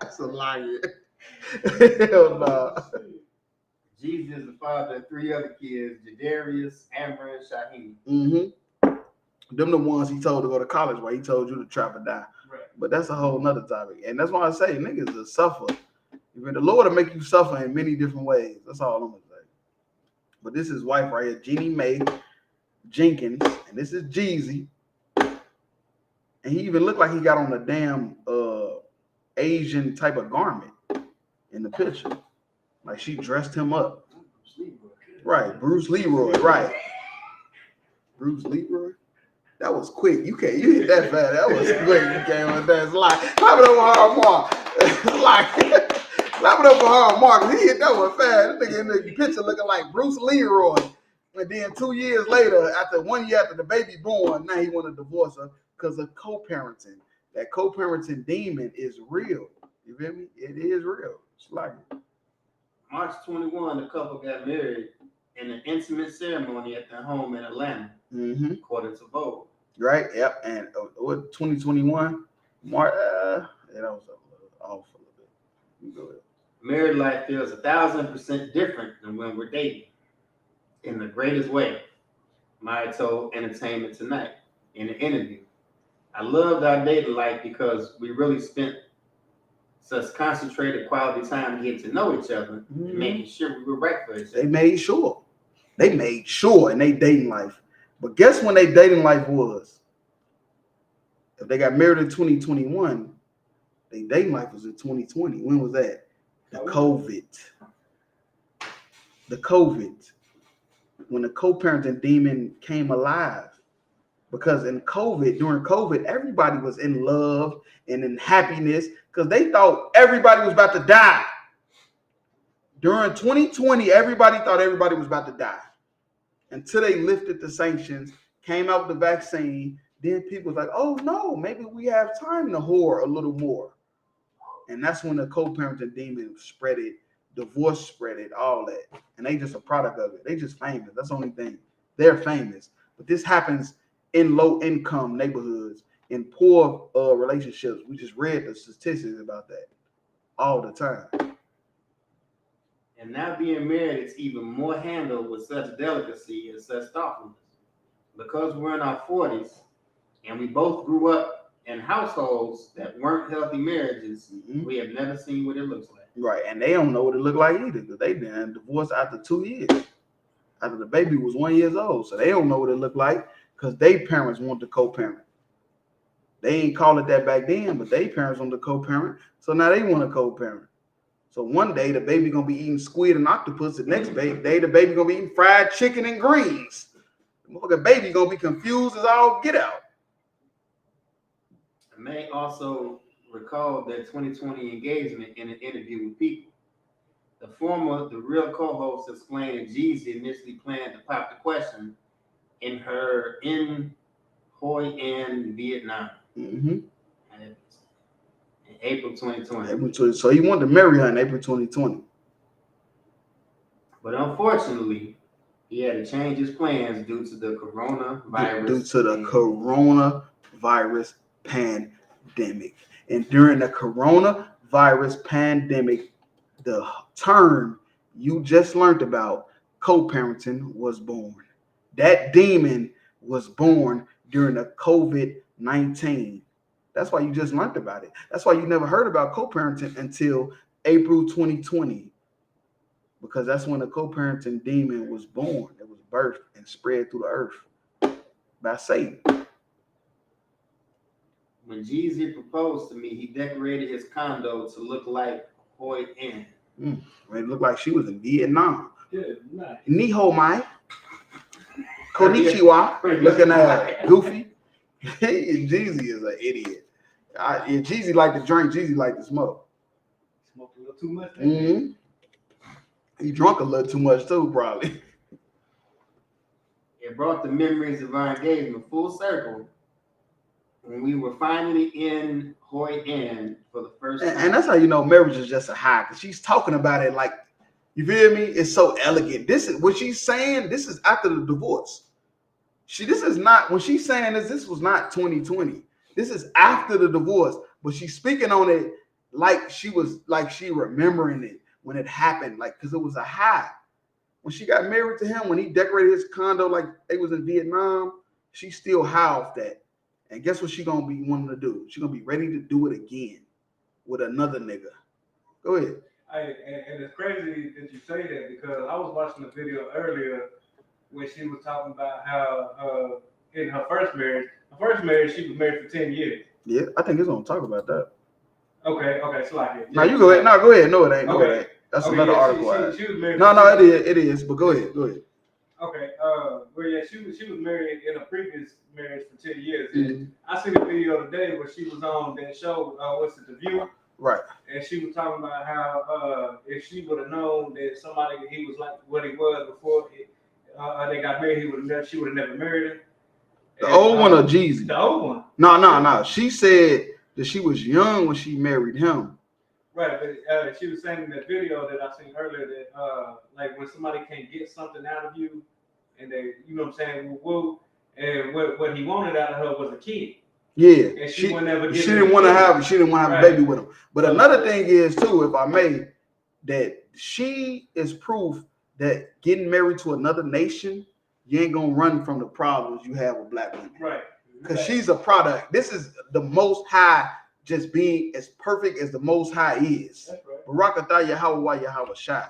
It's a lie. Hell no.
Jeezy is the father of 3 other kids, Jadarius, Amber, and Shaheem.
Mm-hmm. Them the ones he told to go to college, where he told you to trap or die.
Right.
But that's a whole nother topic. And that's why I say niggas will suffer. Even the Lord will make you suffer in many different ways. That's all I'm gonna say. But this is wife right here, Jeannie Mae Jenkins, and this is Jeezy. And he even looked like he got on a damn Asian type of garment in the picture. Like she dressed him up. Right, Bruce Leroy, right. Bruce Leroy? That was quick. You hit that fast. That was quick. You came with that. It's like, clap it up for Hard Mark. Clap it up for Hard Mark. He hit that one fast. This nigga in the picture looking like Bruce Leroy. And then 2 years later, 1 year after the baby born, now he want to divorce her because of co-parenting. That co-parenting demon is real. You feel me? It is real. It's like it.
March 21, the couple got married in an intimate ceremony at their home in Atlanta, according to Vogue.
Right? Yep. And what 2021? March. That was off a little bit. You go ahead.
Married life feels 1,000% different than when we're dating. In the greatest way, Maya told Entertainment Tonight in an interview. I loved our dating life because we really spent such concentrated quality time getting to know each other and making sure we were right for each other.
They made sure in their dating life. But guess when their dating life was? If they got married in 2021, their dating life was in 2020. When was that? The COVID. When the co-parenting demon came alive. Because during COVID, everybody was in love and in happiness because they thought everybody was about to die. During 2020, everybody thought everybody was about to die. Until they lifted the sanctions, came out with the vaccine, then people was like, oh no, maybe we have time to whore a little more. And that's when the co-parenting demon spread it, divorce spread it, all that. And they just a product of it. They just famous. That's the only thing. They're famous. But this happens in low-income neighborhoods, in poor relationships. We just read the statistics about that all the time.
And now being married is even more handled with such delicacy and such thoughtfulness. Because we're in our 40s and we both grew up in households that weren't healthy marriages, we have never seen what it looks like.
Right, and they don't know what it looked like either because they been divorced after 2 years. After the baby was 1 year old. So they don't know what it looked like because their parents want to co-parent. They ain't call it that back then, but their parents want to co-parent. So now they want to co-parent. So one day the baby gonna be eating squid and octopus. The next day the baby gonna be eating fried chicken and greens. The baby gonna be confused as all get out.
I may also recall their 2020 engagement in an interview with People. The real co-host explained that Jeezy initially planned to pop the question in Hoi An, Vietnam. In April 2020.
So he wanted to marry her in April 2020.
But unfortunately, he had to change his plans due to the coronavirus.
Due to the coronavirus pandemic. And during the coronavirus pandemic, the term you just learned about, co-parenting, was born. That demon was born during the COVID-19. That's why you just learned about it. That's why you never heard about co-parenting until April 2020. Because that's when the co-parenting demon was born. It was birthed and spread through the earth by Satan.
When Jeezy proposed to me, he decorated his condo to look like Hoi An.
It looked like she was in Vietnam.
Yeah, nice.
Ni hao mai. Konnichiwa. Looking at Goofy. Jeezy is an idiot. Jeezy like to drink. Jeezy like to smoke.
Smoked a little too much.
He drunk a little too much too, probably.
It brought the memories of our engagement full circle when we were finally in Hoi An for the first time.
And that's how you know marriage is just a high, because she's talking about it like, you feel me? It's so elegant. This is what she's saying. This is after the divorce. This is not, when she's saying this was not 2020. This is after the divorce, but she's speaking on it like she remembering it when it happened, like, because it was a high. When she got married to him, when he decorated his condo like they was in Vietnam, she still high off that. And guess what she gonna be wanting to do? She gonna be ready to do it again with another nigga. Go ahead.
And it's crazy that you say that, because I was watching a video earlier where she was talking about how in her first marriage, she was married for 10 years.
Yeah, I think he's gonna talk about that.
Okay, so like it.
Now you go ahead. No, go ahead. No, it ain't. No,
okay.
it ain't. That's another article.
She was married.
No, it is. But go ahead.
Okay. Well, yeah, she was married in a previous marriage for 10 years. And I seen a video today where she was on that show. What's it, The View?
Right.
And she was talking about how if she would have known that he was like what he was before they got married, she would have never married him.
The old one or Jeezy?
The old one.
No. She said that she was young when she married him.
Right, but she was saying in that video that I seen earlier that like when somebody can't get something out of you, and they, you know what I'm saying, woo, and what he wanted out of her was a kid.
Yeah,
and she
didn't want to have a baby with him. But another thing is too, if I may, that she is proof that getting married to another nation, you ain't gonna run from the problems you have with black women.
Right.
Because she's a product. This is the Most High just being as perfect as the Most High is.
That's right.
Barakatah Yahweh Yahweh Shai.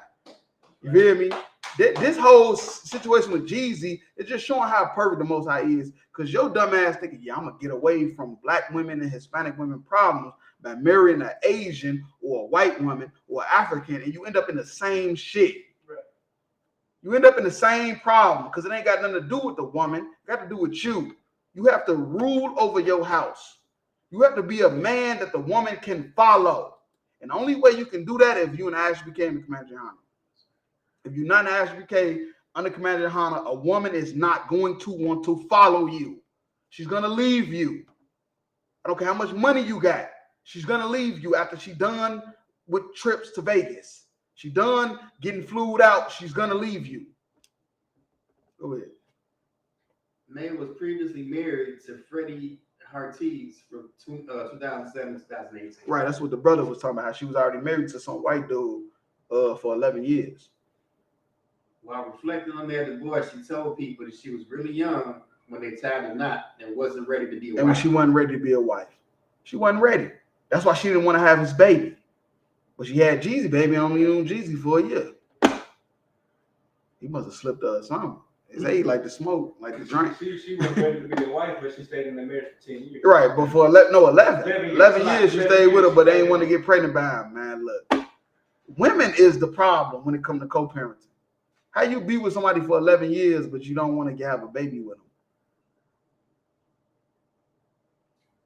You feel me? This whole situation with Jeezy is just showing how perfect the Most High is. Because your dumb ass thinking, yeah, I'm going to get away from black women and Hispanic women problems by marrying an Asian or a white woman or African, and you end up in the same shit. Right. You end up in the same problem because it ain't got nothing to do with the woman. It got to do with you. You have to rule over your house. You have to be a man that the woman can follow. And the only way you can do that is if you and ISUPK became the Commander Hana. If you're not an ISUPK under Commander Hana, a woman is not going to want to follow you. She's going to leave you. I don't care how much money you got. She's going to leave you after she's done with trips to Vegas. She's done getting flued out. She's going to leave you. Go ahead.
May was previously married to Freddie Hartees from 2007 to 2018.
Right, that's what the brother was talking about, how she was already married to some white dude for 11 years.
While reflecting on their divorce, she told people that she was really young when they tied the knot and wasn't ready to be a wife.
And when she wasn't ready to be a wife. She wasn't ready. That's why she didn't want to have his baby. But she had Jeezy, baby, and only knew Jeezy for a year. He must have slipped her something. His age like to smoke, like to drink.
She wasn't ready to be a wife, but she stayed in the marriage for 10 years.
Right, but for 11 years she stayed with her, but they ain't want to get pregnant by him, man. Look, women is the problem when it comes to co-parenting. How you be with somebody for 11 years, but you don't want to have a baby with them?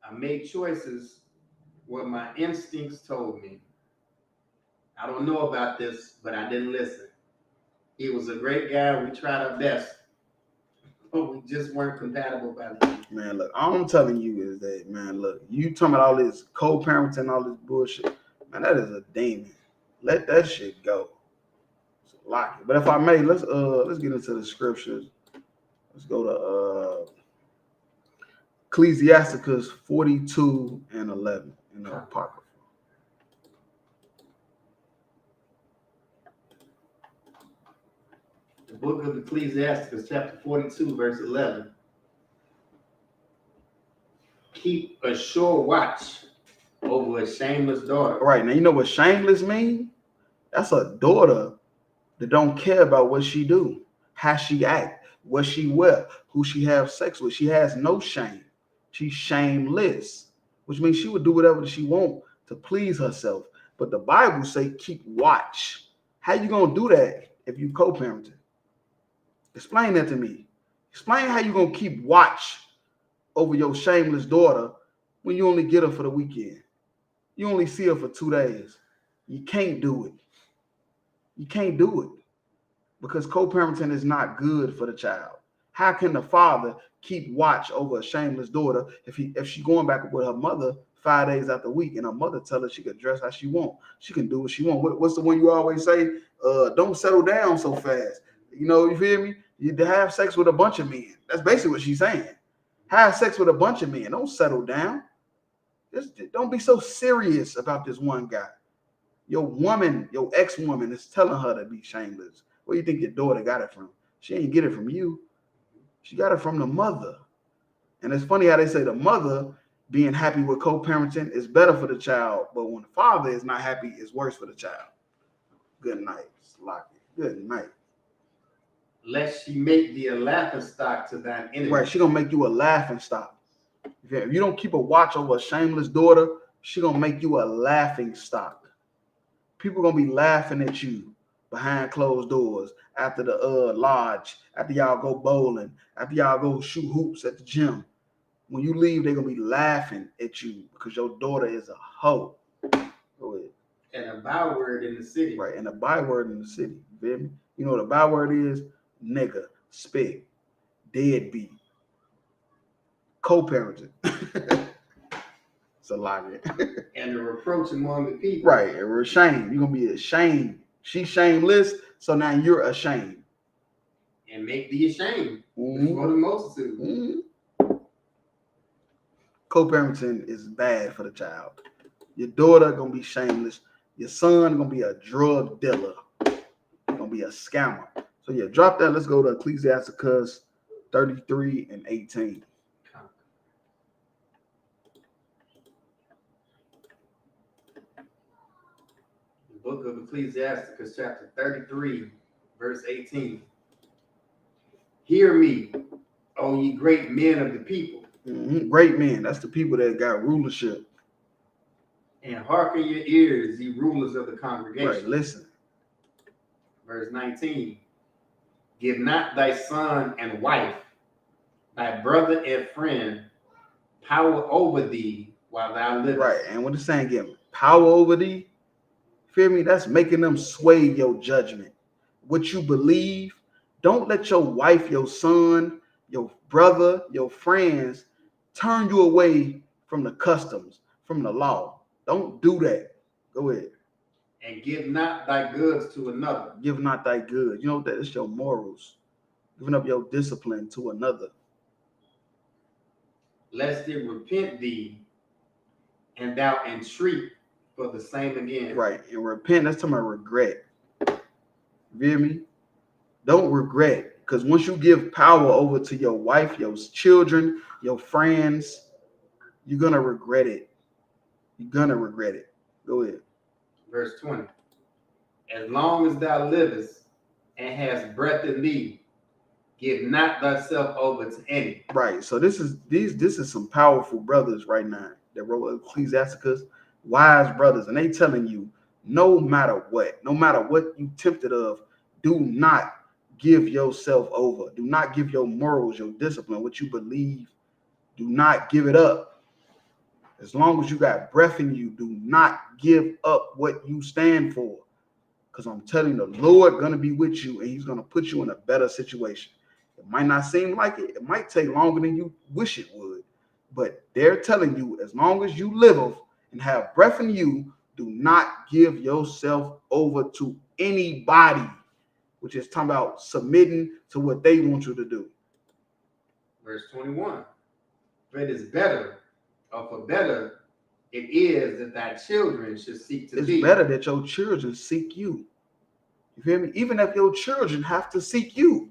I made choices what my instincts told me. I don't know about this, but I didn't listen. He was a great guy. We tried our best, but we just weren't compatible by the end.
Man, look, all I'm telling you is that, man, look, you talking about all this co-parenting, all this bullshit, man, that is a demon. Let that shit go. Lock it. But if I may, let's get into the scriptures. Let's go to Ecclesiasticus 42 and 11 in the Apocrypha.
The book of Ecclesiasticus, chapter 42, verse 11. Keep a sure watch over a shameless daughter.
All right, now you know what shameless mean? That's a daughter that don't care about what she do, how she act, what she wear, who she have sex with. She has no shame. She's shameless, which means she would do whatever she want to please herself. But the Bible say keep watch. How you gonna do that if you co-parenting? Explain that to me. Explain how you gonna keep watch over your shameless daughter when you only get her for the weekend. You only see her for 2 days. You can't do it. You can't do it because co-parenting is not good for the child. How can the father keep watch over a shameless daughter if she going back with her mother 5 days out the week and her mother tell her she can dress how she want, she can do what she want? What's the one you always say? Don't settle down so fast. You know, you feel me? You have sex with a bunch of men. That's basically what she's saying. Have sex with a bunch of men. Don't settle down. Just don't be so serious about this one guy. Your woman, your ex-woman is telling her to be shameless. Where do you think your daughter got it from? She ain't get it from you. She got it from the mother. And it's funny how they say the mother being happy with co-parenting is better for the child, but when the father is not happy, it's worse for the child. Good night, Slocky. Good night.
Lest she make thee a laughing stock to thine enemy.
Right, she gonna make you a laughing stock. If you don't keep a watch over a shameless daughter, she gonna make you a laughing stock. People gonna be laughing at you behind closed doors after the lodge, after y'all go bowling, after y'all go shoot hoops at the gym. When you leave, they're gonna be laughing at you because your daughter is a hoe. Go ahead.
And a byword in the city.
Right, and a byword in the city. You feel me? You know what a byword is? Nigga, spit, deadbeat, co-parenting. It's a lot.
And a reproach among the people.
Right, and we're ashamed. You're gonna be ashamed. She's shameless, so now you're ashamed.
And make thee ashamed before the multitude.
Mm-hmm. Co-parenting is bad for the child. Your daughter gonna be shameless. Your son gonna be a drug dealer. Gonna be a scammer. So yeah, drop that. Let's go to Ecclesiasticus 33 and 18.
The book of Ecclesiasticus, chapter 33 Verse 18. Hear me, O ye great men of the people.
Mm-hmm. Great men. That's the people that got rulership.
And hearken your ears, ye rulers of the congregation.
Right, listen.
Verse 19. Give not thy son and wife, thy brother and friend, power over thee while thou livest.
Right, and what it's saying, give power over thee. Feel me? That's making them sway your judgment. What you believe, don't let your wife, your son, your brother, your friends turn you away from the customs, from the law. Don't do that. Go ahead.
And give not thy goods to another.
Give not thy good. You know that it's your morals. Giving up your discipline to another.
Lest it repent thee, and thou entreat for the same again.
Right. And repent, that's talking about regret. You feel me? Don't regret. Because once you give power over to your wife, your children, your friends, you're going to regret it. You're going to regret it. Go ahead.
Verse 20. As long as thou livest and hast breath in thee, give not thyself over to any.
Right. So this is some powerful brothers right now that wrote Ecclesiasticus, wise brothers, and they telling you no matter what you tempted of, do not give yourself over. Do not give your morals, your discipline, what you believe. Do not give it up. As long as you got breath in you, do not give up what you stand for. Because I'm telling you, the Lord gonna be with you, and he's gonna put you in a better situation. It might not seem like it. It might take longer than you wish it would. But they're telling you, as long as you live and have breath in you, do not give yourself over to anybody, which is talking about submitting to what they want you to do.
Verse 21. For it is better, or for better, it is that thy children should seek to thee.
It's better that your children seek you. You feel me? Even if your children have to seek you.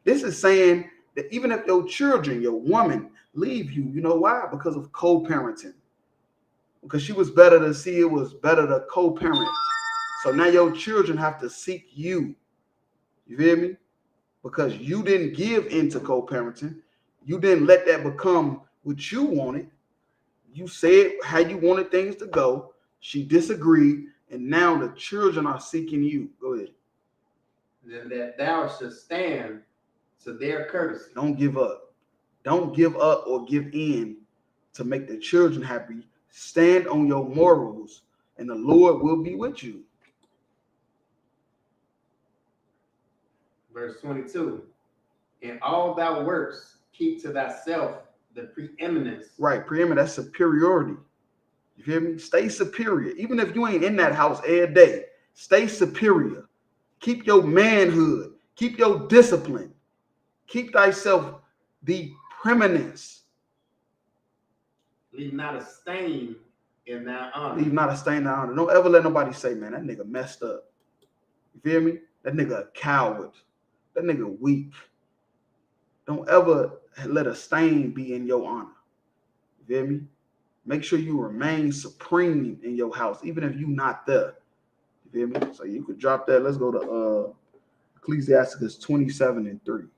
This is saying that even if your children, your woman, leave you, you know why? Because of co-parenting. Because she was better to see it was better to co-parent. So now your children have to seek you. You feel me? Because you didn't give into co-parenting. You didn't let that become what you wanted. You said how you wanted things to go. She disagreed. And now the children are seeking you. Go ahead.
Then that thou should stand to their courtesy.
Don't give up. Don't give up or give in to make the children happy. Stand on your morals, and the Lord will be with you.
Verse 22. In all thy works, keep to thyself the preeminence.
Right, preeminence, that's superiority. You hear me? Stay superior. Even if you ain't in that house every day, stay superior. Keep your manhood. Keep your discipline. Keep thyself the preeminence.
Leave not a stain in thy honor.
Leave not a stain in thy honor. Don't ever let nobody say, man, that nigga messed up. You feel me? That nigga a coward. That nigga weak. Don't ever let a stain be in your honor. You feel me? Make sure you remain supreme in your house, even if you're not there. You feel me? So you could drop that. Let's go to Ecclesiasticus 27:3.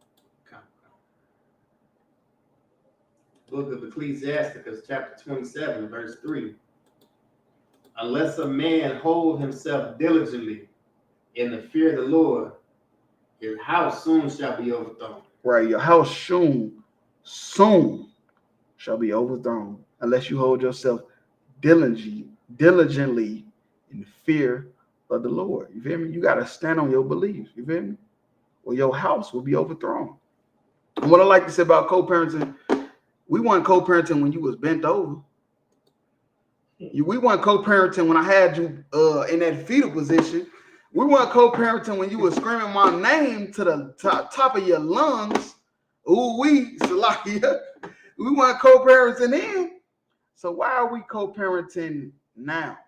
Book of Ecclesiasticus, chapter 27, verse 3. Unless a man hold himself diligently in the fear of the Lord, his house soon shall be overthrown.
Right, your house soon shall be overthrown unless you hold yourself diligently in fear of the Lord. You feel me? You got to stand on your beliefs. You feel me? Or your house will be overthrown. And what I like to say about co-parenting, we weren't co-parenting when you was bent over. We weren't co-parenting when I had you in that fetal position. We weren't co-parenting when you were screaming my name to the top of your lungs. Ooh, Salakia. We weren't co-parenting then. So why are we co-parenting now?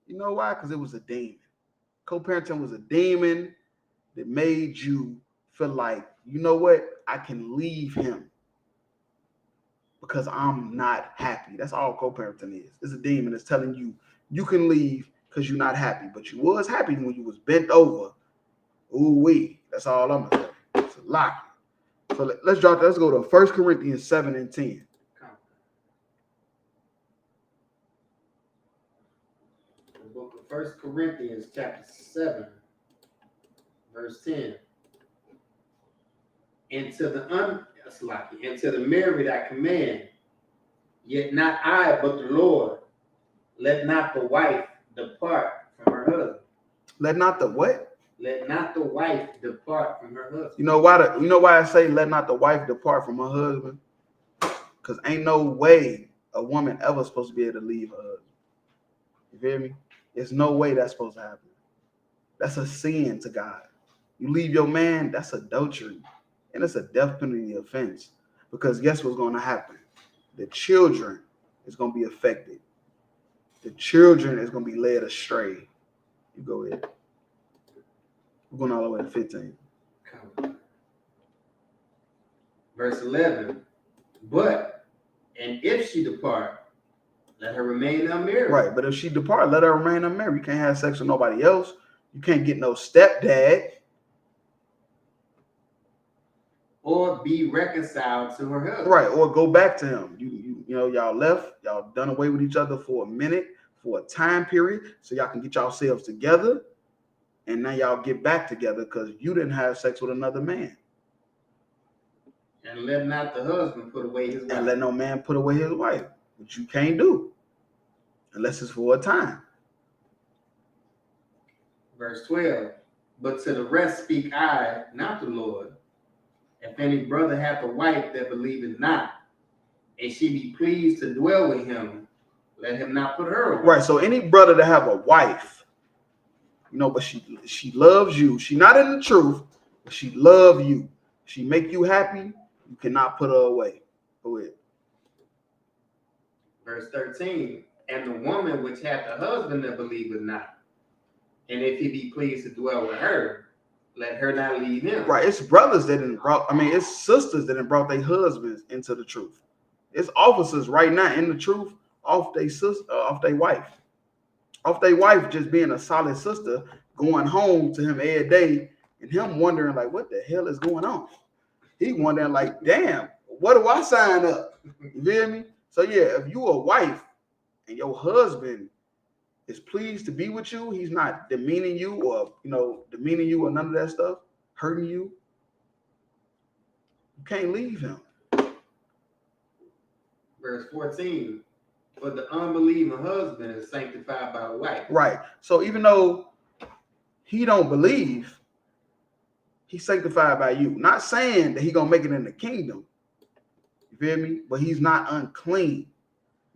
You know why? Because it was a demon. Co-parenting was a demon that made you feel like, you know what? I can leave him because I'm not happy. That's all co-parenting is. It's a demon that's telling you you can leave because you're not happy. But you was happy when you was bent over Ooh wee. That's all I'm gonna say. It's a lock. So let's drop that. Let's go to 1 Corinthians 7 and 10.
The book of 1 Corinthians chapter 7, verse 10. And to the married I command, yet not I, but the Lord. Let not the wife depart from her husband.
Let not the what?
Let not the wife depart from her husband.
You know why I say let not the wife depart from her husband? Because ain't no way a woman ever supposed to be able to leave her husband. You feel me? There's no way that's supposed to happen. That's a sin to God. You leave your man, that's adultery. And it's a death penalty offense. Because guess what's going to happen? The children is going to be affected. The children is going to be led astray. You go ahead. We're going all the way to 15.
Verse 11. But, and if she depart, let her remain unmarried.
Right, but if she depart, let her remain unmarried. You can't have sex with nobody else. You can't get no stepdad.
Or be reconciled to her husband.
Right, or go back to him. You know, y'all left, y'all done away with each other for a minute, for a time period, so y'all can get yourselves together, and now y'all get back together because you didn't have sex with another man.
And let not the husband put away his wife.
And let no man put away his wife, which you can't do, unless it's for a time.
Verse 12. But to the rest speak I, not the Lord. If any brother hath a wife that believeth not, and she be pleased to dwell with him, let him not put her away.
Right. So any brother that have a wife, you know, but she loves you. She not in the truth, but she love you. She make you happy. You cannot put her away. Go ahead.
Verse 13. And the woman which hath a husband that believeth not, and if he be pleased to dwell with her, let her not leave him.
Right. It's brothers that it's sisters that brought their husbands into the truth. It's officers right now in the truth off their sister, off their wife. Off their wife just being a solid sister, going home to him every day, and him wondering, like, what the hell is going on? He wondering, like, damn, what do I sign up? You feel me? So yeah, if you a wife and your husband is pleased to be with you, he's not demeaning you or none of that stuff, hurting you, you can't leave him.
Verse 14. But the unbelieving husband is sanctified by the wife.
Right. So even though he don't believe, he's sanctified by you. Not saying that he gonna make it in the kingdom. You feel me? But he's not unclean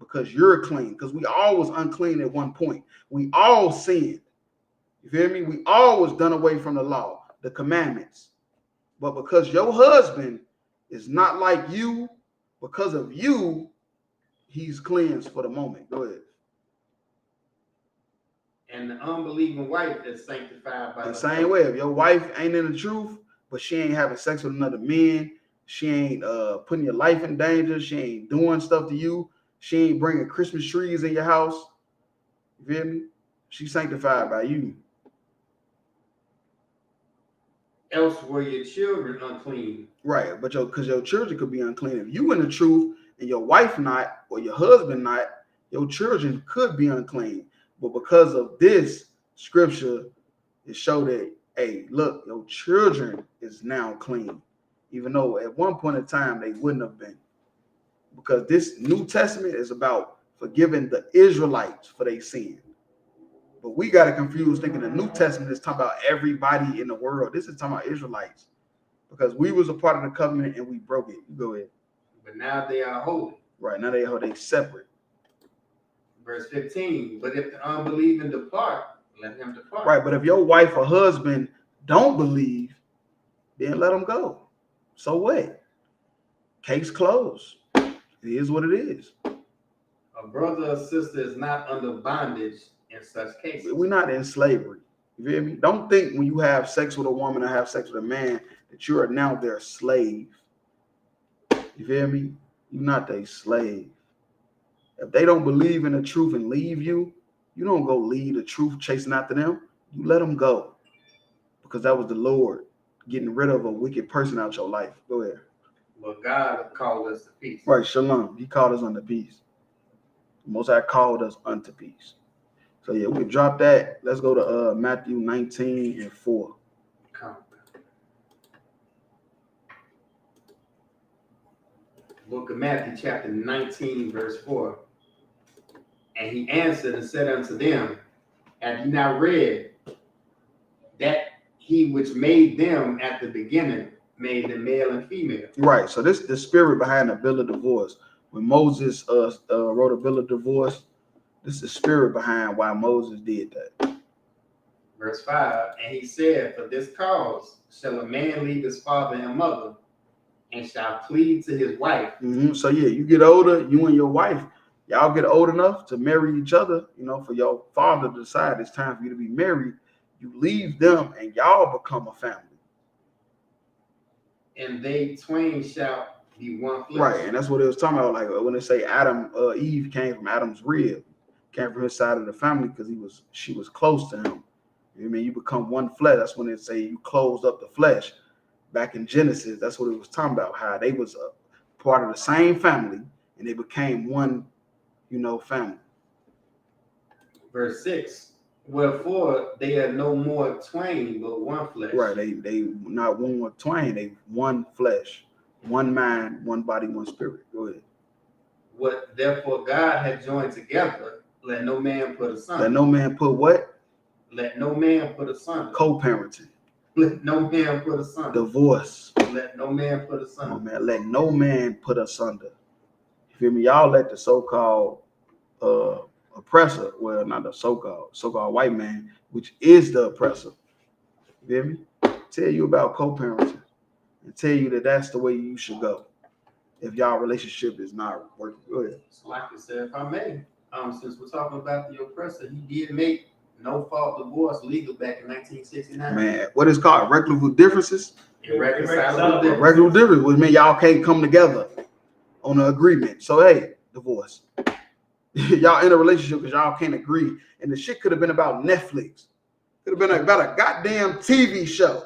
because you're clean. Because we all was unclean at one point. We all sinned. You feel me? We all was done away from the law, the commandments. But because your husband is not like you, because of you, he's cleansed for the moment. Go ahead.
And the unbelieving wife is sanctified by
the same way. If your wife ain't in the truth, but she ain't having sex with another man, she ain't putting your life in danger, she ain't doing stuff to you, she ain't bringing Christmas trees in your house, you feel me? She's sanctified by you.
Else were your children unclean.
Right, but because your children could be unclean. If you in the truth and your wife not, or your husband not, your children could be unclean. But because of this scripture, it showed that, hey, look, your children is now clean. Even though at one point in time they wouldn't have been. Because this New Testament is about forgiving the Israelites for their sin. But we got to confuse thinking the New Testament is talking about everybody in the world. This is talking about Israelites. Because we was a part of the covenant and we broke it. Go ahead.
But now they are holy.
Right, now they separate.
Verse 15, but if the unbelieving depart, let him depart.
Right, but if your wife or husband don't believe, then let them go. So what? Case closed. It is what it is.
A brother or sister is not under bondage in such cases.
We're not in slavery. You feel me? Don't think when you have sex with a woman or have sex with a man that you are now their slave. You feel me? You're not their slave. If they don't believe in the truth and leave you, you don't go lead the truth chasing after them. You let them go. because that was the Lord getting rid of a wicked person out your life. Go ahead.
But God called us to peace.
Right, shalom. He called us unto peace. The Most High called us unto peace. So yeah, we can drop that. Let's go to Matthew 19:4.
Come. Book of Matthew, chapter 19, verse 4. And he answered and said unto them, have you not read that he which made them at the beginning made them male and female?
Right. So this the spirit behind the bill of divorce. When Moses wrote a bill of divorce, this is the spirit behind why Moses did that.
Verse 5. And he said, for this cause shall a man leave his father and mother, and shall cleave to his wife.
So yeah, you get older, you and your wife, y'all get old enough to marry each other, for your father to decide it's time for you to be married. You leave them and y'all become a family.
And they twain shall be one flesh.
Right, and that's what it was talking about. Like when they say Eve came from Adam's rib, came from his side of the family because she was close to him. You become one flesh. That's when they say you closed up the flesh. Back in Genesis, that's what it was talking about. How they was a part of the same family and they became one, family.
Verse 6. Wherefore they are no more twain, but one flesh.
Right. They not one more twain. They one flesh, one mind, one body, one spirit. Go ahead.
What therefore God had joined together, let no man put asunder.
Let no man put what?
Let no man put asunder.
Co-parenting.
Let no man put asunder.
Divorce.
Let no man put asunder.
Oh, man. Let no man put asunder. You feel me? Y'all let the so-called oppressor, well, not the so-called white man, which is the oppressor, you feel me? Tell you about co-parenting and tell you that that's the way you should go if y'all relationship is not working. Go ahead.
So like I said, if I may, since we're talking about the oppressor, he did make no-fault divorce legal back in 1969.
Man, what is called irreconcilable differences?
Irreconcilable differences.
Irreconcilable differences, which means y'all can't come together on an agreement. So hey, divorce. Y'all in a relationship because y'all can't agree, and the shit could have been about Netflix. Could have been about a goddamn TV show.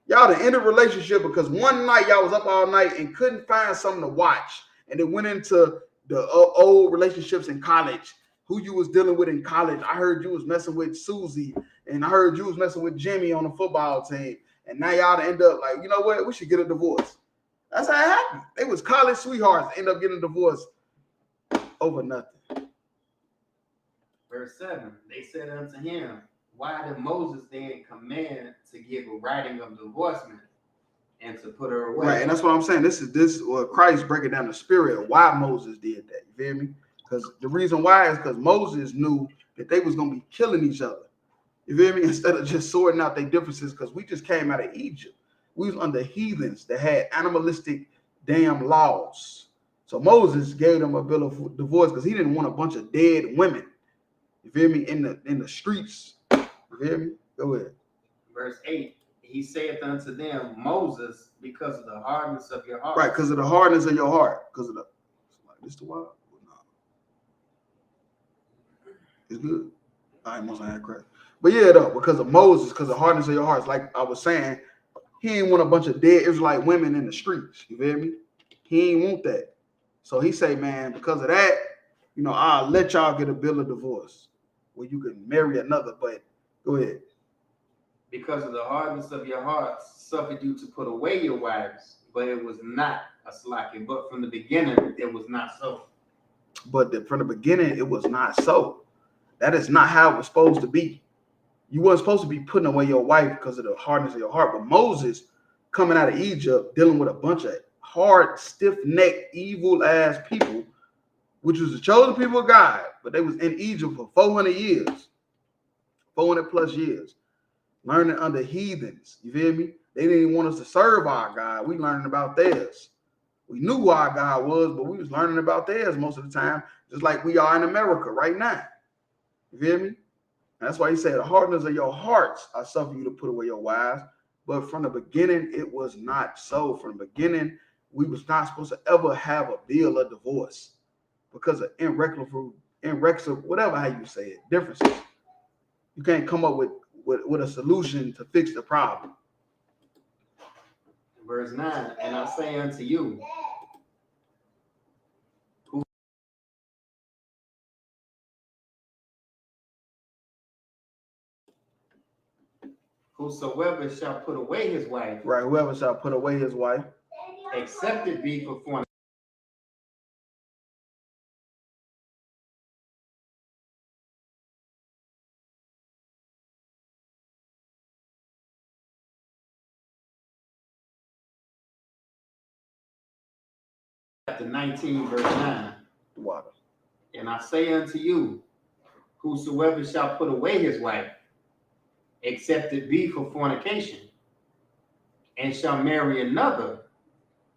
Y'all to end a relationship because one night y'all was up all night and couldn't find something to watch, and it went into the old relationships in college. Who you was dealing with in college? I heard you was messing with Susie, and I heard you was messing with Jimmy on the football team, and now y'all to end up like, you know what? We should get a divorce. That's how it happened. They was college sweethearts, end up getting a divorce over nothing.
Verse 7, they said unto him, why did Moses then command to give a writing of divorcement and to put her away?
Right, and that's what I'm saying. This is Christ breaking down the spirit of why Moses did that. You feel me? Because the reason why is because Moses knew that they was gonna be killing each other. You feel me? Instead of just sorting out their differences, because we just came out of Egypt. We was under heathens that had animalistic damn laws. So Moses gave them a bill of divorce because he didn't want a bunch of dead women. You feel me? In the streets. You feel me? Go ahead.
Verse 8, he saith unto them, Moses, because of the hardness of your heart.
Right, because of the hardness of your heart. Because of the this the wild? No. It's good. I almost had crack. But yeah, though, because of Moses, because of the hardness of your hearts, like I was saying, he ain't want a bunch of dead Israelite women in the streets. You feel me? He ain't want that. So he say, man, because of that, I'll let y'all get a bill of divorce where you can marry another. But go ahead.
Because of the hardness of your hearts, suffered you to put away your wives, but it was not a slacking. But from the beginning, it was not so.
But from the beginning, it was not so. That is not how it was supposed to be. You weren't supposed to be putting away your wife because of the hardness of your heart. But Moses, coming out of Egypt, dealing with a bunch of hard, stiff-necked, evil-ass people, which was the chosen people of God, but they was in Egypt for 400 years, 400 plus years, learning under heathens. You feel me? They didn't even want us to serve our God. We learning about theirs. We knew who our God was, but we was learning about theirs most of the time, just like we are in America right now. You feel me? And that's why he said, the hardness of your hearts, I suffer you to put away your wives. But from the beginning, it was not so. From the beginning, we was not supposed to ever have a bill of divorce because of irreconcilable, whatever how you say it, differences. You can't come up with with a solution to fix the problem.
Verse 9, and I say unto you, whosoever shall put away his wife,
right? Whoever shall put away his wife,
except it be for fornication. Chapter 19, verse 9.
Water.
And I say unto you, whosoever shall put away his wife, except it be for fornication, and shall marry another,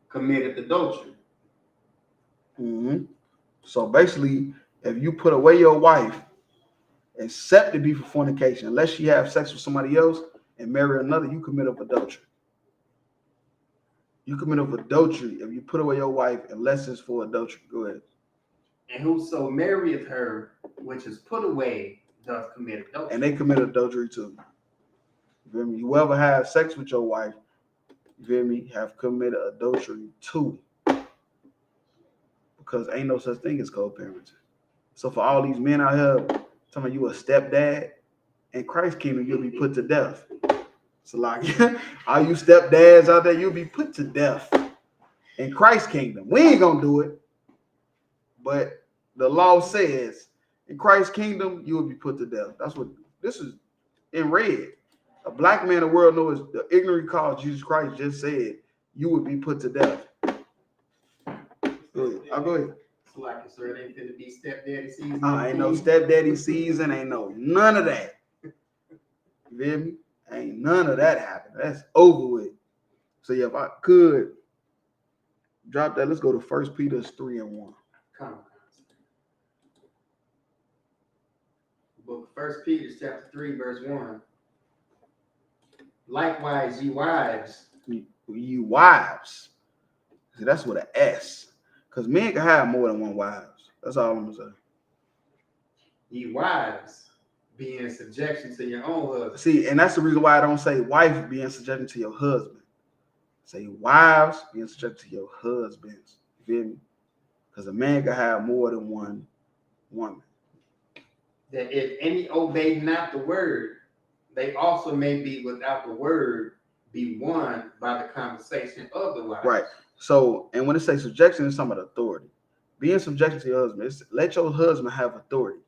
committeth adultery.
Mm-hmm. So basically, if you put away your wife, except it be for fornication, unless she have sex with somebody else and marry another, you commit of adultery. You commit of adultery if you put away your wife, unless it's for adultery. Go ahead.
And whoso marrieth her, which is put away, doth commit adultery.
And they commit adultery too. You feel me? Whoever has sex with your wife, you feel me, have committed adultery too. Because ain't no such thing as co-parenting. So for all these men out here telling you a stepdad, in Christ's kingdom, you'll be put to death. So like, all you stepdads out there, you'll be put to death in Christ's kingdom. We ain't gonna do it, but the law says in Christ's kingdom, you will be put to death. That's what this is in red. A black man the world knows the ignorant cause Jesus Christ just said you would be put to death. Go ahead. I'll go ahead.
So like, sir, it ain't finna be stepdaddy season.
Ain't no stepdaddy season. Ain't no none of that. You feel me? Ain't none of that happening. That's over with. So yeah, if I could drop that, let's go to 1 Peter 3:1.
Come on. Book 1 Peter chapter 3, verse 1. Likewise, ye wives.
You wives. See, that's with an S. Because men can have more than one wives. That's all I'm gonna say.
Ye wives, be in subjection to your own husband.
See, and that's the reason why I don't say wife be in subjection to your husband. Say wives be in subjection to your husbands. You feel me? Because a man can have more than one woman.
That if any obey not the word, they also may be without the word, be won by the conversation of the wives.
Right. So, and when it says subjection, it's talking about authority. Be in subjection to your husband. It's let your husband have authority.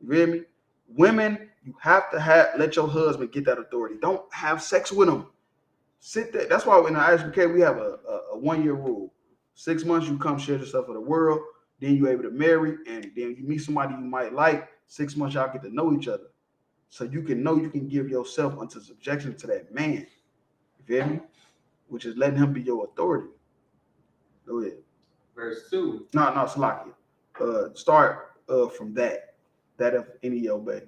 You hear me? Women, you have to let your husband get that authority. Don't have sex with him. Sit there. That's why in the ISUPK we have a 1-year rule. 6 months you come share yourself with the world. Then you're able to marry, and then you meet somebody you might like. 6 months y'all get to know each other, so you can know you can give yourself unto subjection to that man. You feel me? Which is letting him be your authority. Go ahead.
Verse 2.
No, Salakia. Start from that. That if any obey.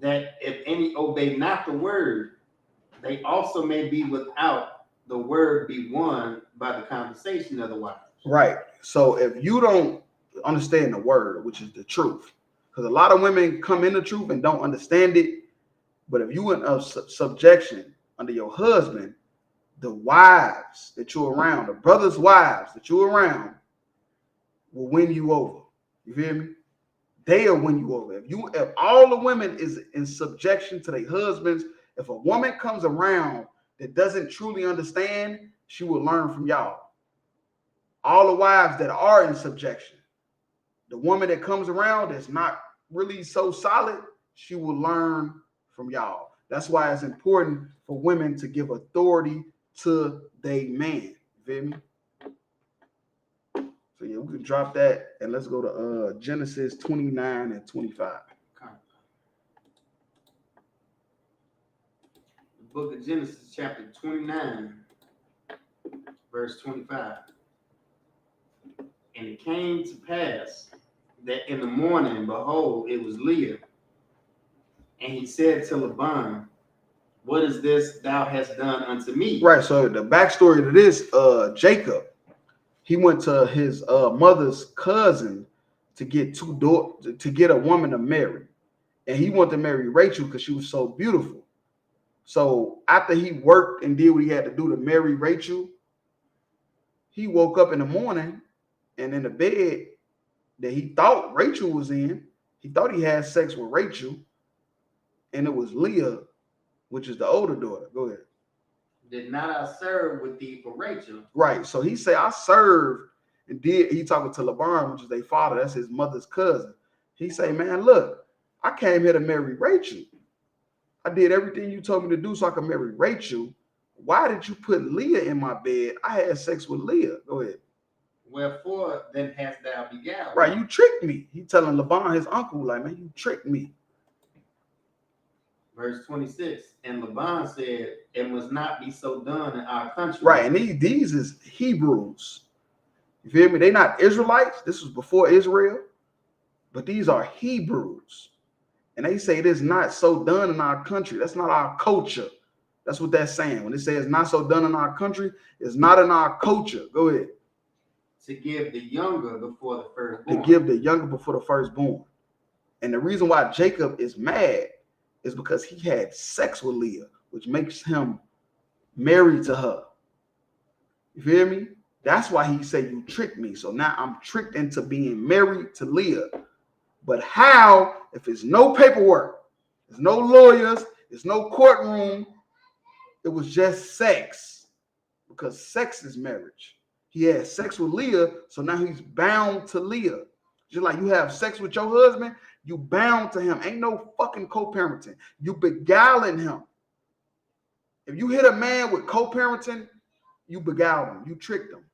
That if any obey not the word, they also may be without the word, be won by the conversation of the wives.
Right. So if you don't understand the word, which is the truth, because a lot of women come in the truth and don't understand it. But if you in subjection under your husband, the wives that you're around, the brothers' wives that you're around, will win you over. You feel me? They'll win you over. If all the women is in subjection to their husbands, if a woman comes around that doesn't truly understand, she will learn from y'all. All the wives that are in subjection, the woman that comes around that's not really so solid, she will learn from y'all. That's why it's important for women to give authority to their man. You feel me? So yeah, we can drop that and let's go to Genesis 29 and 25.
The book of Genesis, chapter 29, verse 25. And it came to pass that in the morning, behold, it was Leah. And he said to Laban, what is this thou hast done unto me?
Right. So the backstory to this, Jacob, he went to his mother's cousin to get to get a woman to marry. And he wanted to marry Rachel because she was so beautiful. So after he worked and did what he had to do to marry Rachel, he woke up in the morning and in the bed that he thought Rachel was in, he thought he had sex with Rachel, and it was Leah, which is the older daughter. Go ahead.
Did not I serve with thee for Rachel?
Right. So he said, I served and did. He talking to Laban, which is their father. That's his mother's cousin. He say, man, look, I came here to marry Rachel. I did everything you told me to do so I could marry Rachel. Why did you put Leah in my bed? I had sex with Leah. Go ahead.
Wherefore then hast thou beguiled?
Right, you tricked me. He telling Laban, his uncle, like, man, you tricked me.
Verse 26, and Laban said, it must not be so done in our country.
Right, and these is Hebrews. You feel me? They not Israelites. This was before Israel, but these are Hebrews. And they say it is not so done in our country. That's not our culture. That's what that's saying. When they say it's not so done in our country, it's not in our culture. Go ahead.
To give the younger before the firstborn.
To give the younger before the firstborn. And the reason why Jacob is mad is because he had sex with Leah, which makes him married to her. You feel me? That's why he said you tricked me. So now I'm tricked into being married to Leah. But how, if it's no paperwork, there's no lawyers, there's no courtroom, it was just sex, because sex is marriage. He had sex with Leah, so now he's bound to Leah. Just like you have sex with your husband, you bound to him. Ain't no fucking co-parenting. You beguiling him. If you hit a man with co-parenting, you beguiled him. You tricked him,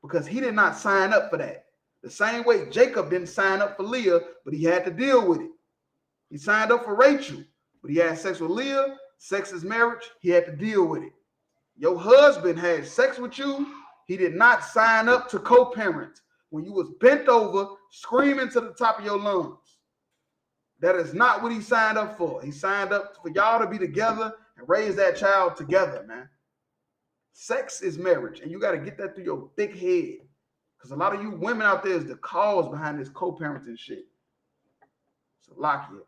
because he did not sign up for that. The same way Jacob didn't sign up for Leah, but he had to deal with it. He signed up for Rachel, but he had sex with Leah. Sex is marriage. He had to deal with it. Your husband had sex with you. He did not sign up to co-parent when you was bent over, screaming to the top of your lungs. That is not what he signed up for. He signed up for y'all to be together and raise that child together, man. Sex is marriage, and you got to get that through your thick head. Because a lot of you women out there is the cause behind this co-parenting shit. So lock here.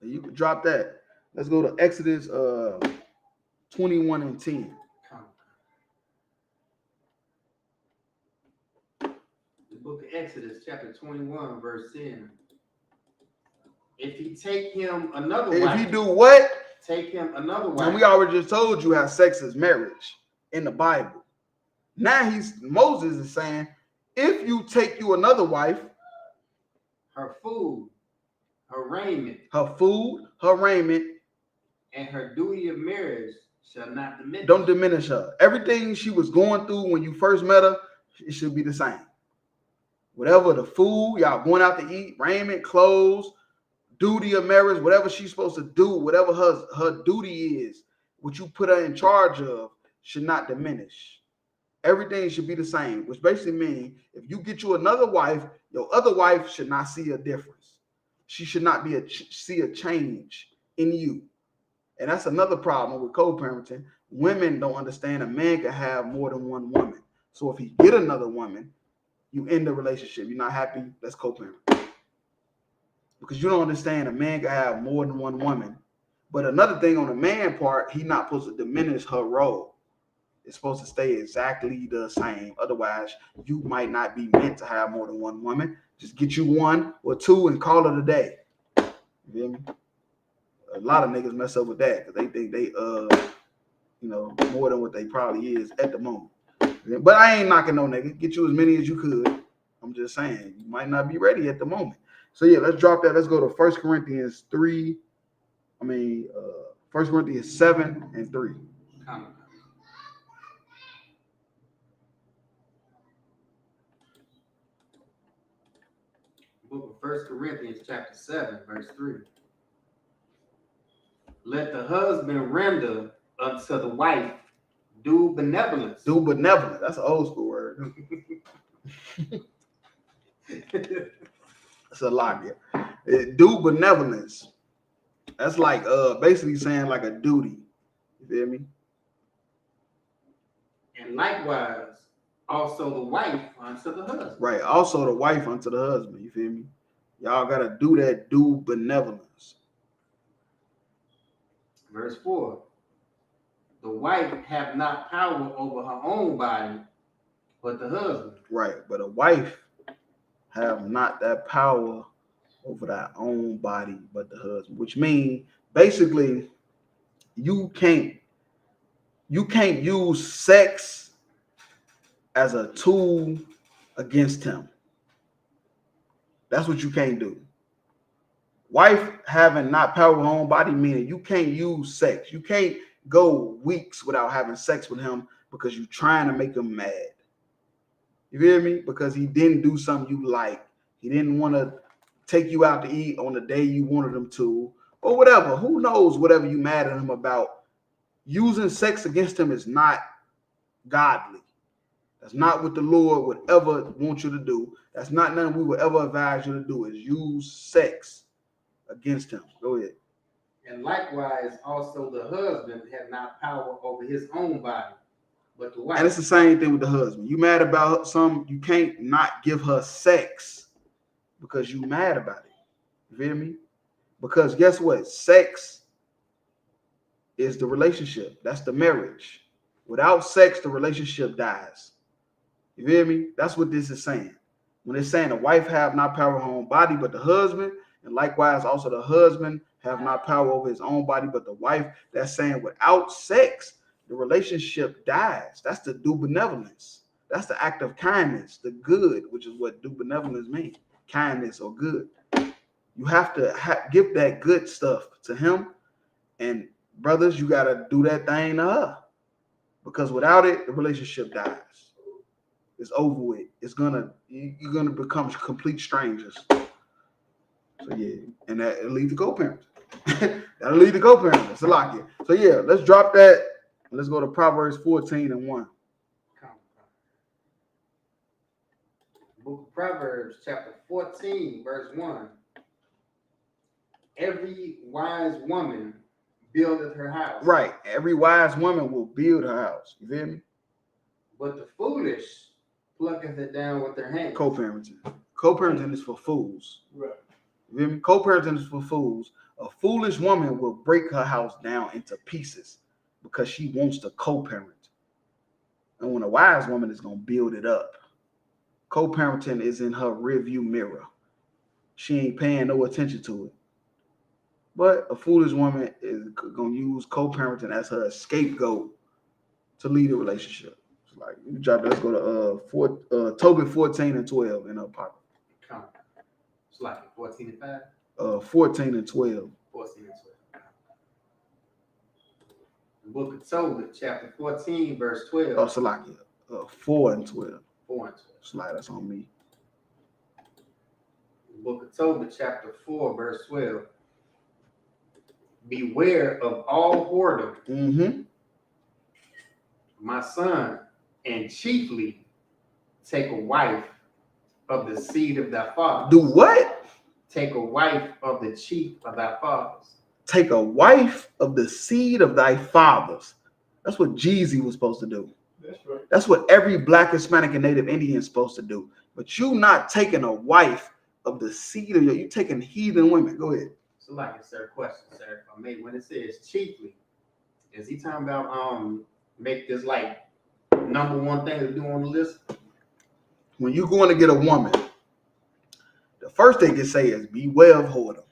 And you can drop that. Let's go to Exodus 21 and 10.
The book of Exodus, chapter 21, verse 10. If he take him another wife.
If he do what?
Take him another wife.
And we already just told you how sex is marriage in the Bible. Now Moses is saying, if you take you another wife,
her food, her raiment, and her duty of marriage shall not diminish.
Don't diminish her. Everything she was going through when you first met her, it should be the same. Whatever the food, y'all going out to eat, raiment, clothes, duty of marriage, whatever she's supposed to do, whatever her duty is, what you put her in charge of, should not diminish. Everything should be the same, which basically means if you get you another wife, your other wife should not see a difference. She should not see a change in you. And that's another problem with co-parenting. Women don't understand a man can have more than one woman. So if he get another woman, you end the relationship. You're not happy, let's co-parent. Because you don't understand a man can have more than one woman. But another thing on the man part, he's not supposed to diminish her role. It's supposed to stay exactly the same. Otherwise, you might not be meant to have more than one woman. Just get you one or two and call it a day. You feel me? A lot of niggas mess up with that because they think they more than what they probably is at the moment. But I ain't knocking no nigga. Get you as many as you could. I'm just saying you might not be ready at the moment. So yeah, let's drop that. Let's go to 1 Corinthians 7 and 3.
Book of 1 Corinthians chapter 7, verse 3. Let the husband render unto the wife due benevolence.
Due benevolence. That's an old school word. That's a lot. Yeah. Due benevolence. That's like basically saying like a duty. You feel me?
And likewise, also the wife unto the husband.
Right. Also the wife unto the husband. You feel me? Y'all gotta do that due benevolence.
Verse 4. The wife have not power over her own body, but the husband.
Right, but a wife have not that power over their own body, but the husband. Which means basically you can't use sex as a tool against him. That's what you can't do. Wife having not power over her own body, meaning you can't use sex. You can't go weeks without having sex with him because you're trying to make him mad. You hear me? Because he didn't do something you like. He didn't want to take you out to eat on the day you wanted him to, or whatever. Who knows? Whatever you mad at him about, using sex against him is not godly. That's not what the Lord would ever want you to do. That's not nothing we would ever advise you to do, is use sex against him. Go ahead.
And likewise, also the husband have not power over his own body, but the wife.
And it's the same thing with the husband. You mad about some, you can't not give her sex because you mad about it. You feel me? Because guess what? Sex is the relationship. That's the marriage. Without sex, the relationship dies. You feel me? That's what this is saying. When it's saying the wife have not power over her own body, but the husband, and likewise also the husband have not power over his own body, but the wife, that's saying without sex, the relationship dies. That's the due benevolence. That's the act of kindness, the good, which is what due benevolence means, kindness or good. You have to give that good stuff to him. And brothers, you got to do that thing to her. Because without it, the relationship dies. It's over with. You're gonna become complete strangers. So yeah, and that'll lead to co-parents. That'll lead to co-parents. It's a lock it. So yeah, let's drop that. Let's go to Proverbs 14:1.
Book of Proverbs, chapter 14, verse 1. Every wise woman buildeth her house.
Right. Every wise woman will build her house. You feel me?
But the foolish plucketh it down with their hands.
Co-parenting. Co-parenting is for fools.
Right.
You feel me? Co-parenting is for fools. A foolish woman will break her house down into pieces because she wants to co-parent. And when a wise woman is going to build it up. Co-parenting is in her rearview mirror. She ain't paying no attention to it. But a foolish woman is going to use co-parenting as her scapegoat to lead a relationship. It's like, you drop it. Let's go to Tobit 14:12 in her pocket.
Come. It's like 14 and 5?
14:12.
14 and 12. The book of Tobit, chapter 14, verse 12.
Oh, Salakia. 4 and 12.
4 and 12.
Slide, that's on me.
The book of Tobit, chapter 4, verse 12. Beware of all whoredom, my son, and chiefly take a wife of the seed of thy fathers.
Do what?
Take a wife of the chief of thy fathers.
Take a wife of the seed of thy fathers. That's what Jeezy was supposed to do.
That's right.
That's what every Black, Hispanic, and Native Indian is supposed to do. But you not taking a wife of the seed of you taking heathen women. Go ahead.
So like it's a question, sir. If I may, when it says chiefly, is he talking about make this like number one thing to do on the list?
When you're going to get a woman, the first thing you say is beware of whoredom.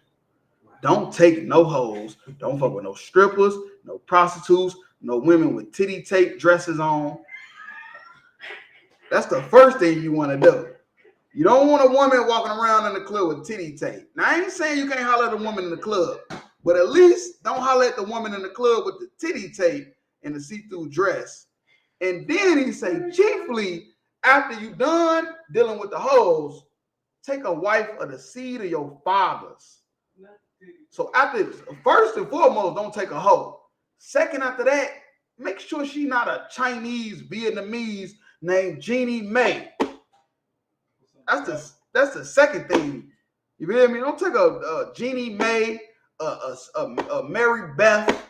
Don't take no hoes. Don't fuck with no strippers, no prostitutes, no women with titty tape dresses on. That's the first thing you want to do. You don't want a woman walking around in the club with titty tape. Now, I ain't saying you can't holler at a woman in the club, but at least don't holler at the woman in the club with the titty tape and the see-through dress. And then he say, chiefly, after you done dealing with the hoes, take a wife of the seed of your fathers. So first and foremost, don't take a hoe. Second, after that, make sure she not a Chinese Vietnamese named Jeannie Mae. That's the second thing. You feel me? Don't take a Jeannie Mae, a Mary Beth.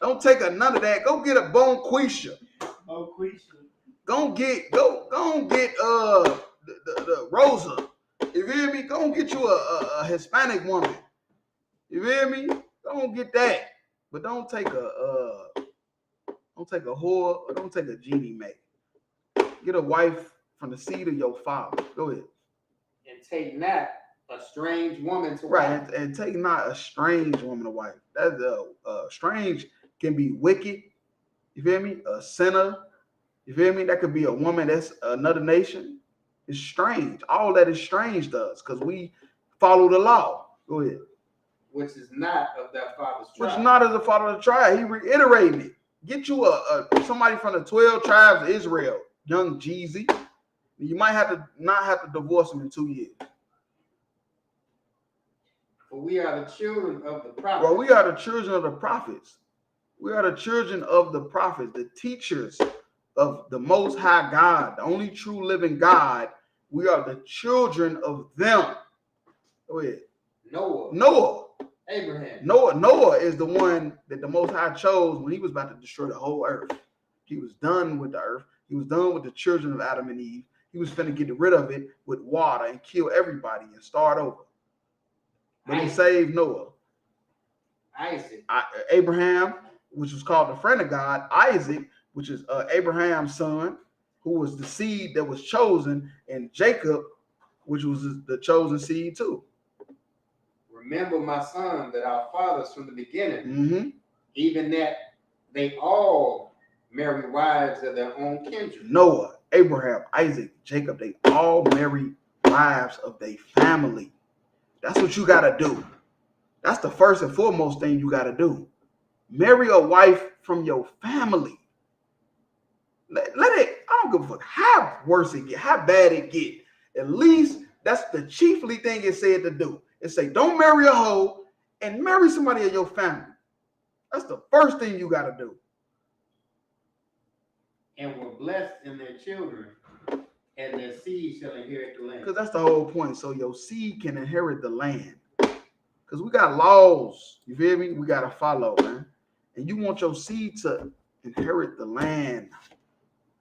Don't take none of that. Go get a Bonquisha. Go get the Rosa. You feel me? Go Don't get you a Hispanic woman. You feel me? Don't get that. But don't take a whore or don't take a genie mate. Get a wife from the seed of your father. Go ahead.
And take not a strange woman to
Right,
wife.
and take not a strange woman to wife. That's strange can be wicked. You feel me? A sinner. You feel me? That could be a woman that's another nation. It's strange. All that is strange to us because we follow the law. Go ahead.
Which is not of that father's tribe.
Which not of the father of the tribe. He reiterated it. Get you somebody from the 12 tribes of Israel, young Jeezy. You might not have to divorce him in 2 years.
For we are the children of the prophets.
Well, we are the children of the prophets. We are the children of the prophets, the teachers of the Most High God, the only true living God. We are the children of them. Go ahead. Noah.
Abraham.
Noah is the one that the Most High chose when he was about to destroy the whole earth. He was done with the earth. He was done with the children of Adam and Eve. He was finna get rid of it with water and kill everybody and start over. But he saved Noah.
Isaac.
Abraham, which was called the friend of God. Isaac, which is Abraham's son, who was the seed that was chosen. And Jacob, which was the chosen seed too.
Remember, my son, that our fathers from the beginning, even that they all marry wives of their own kindred.
Noah, Abraham, Isaac, Jacob, they all married wives of their family. That's what you got to do. That's the first and foremost thing you got to do. Marry a wife from your family. Let it, I don't give a fuck how worse it get, how bad it get. At least that's the chiefly thing it said to do. It say, don't marry a hoe and marry somebody of your family. That's the first thing you got to do.
And were blessed in their children, and their seed shall inherit the land.
Because that's the whole point. So your seed can inherit the land. Because we got laws, you feel me? We got to follow, man. And you want your seed to inherit the land.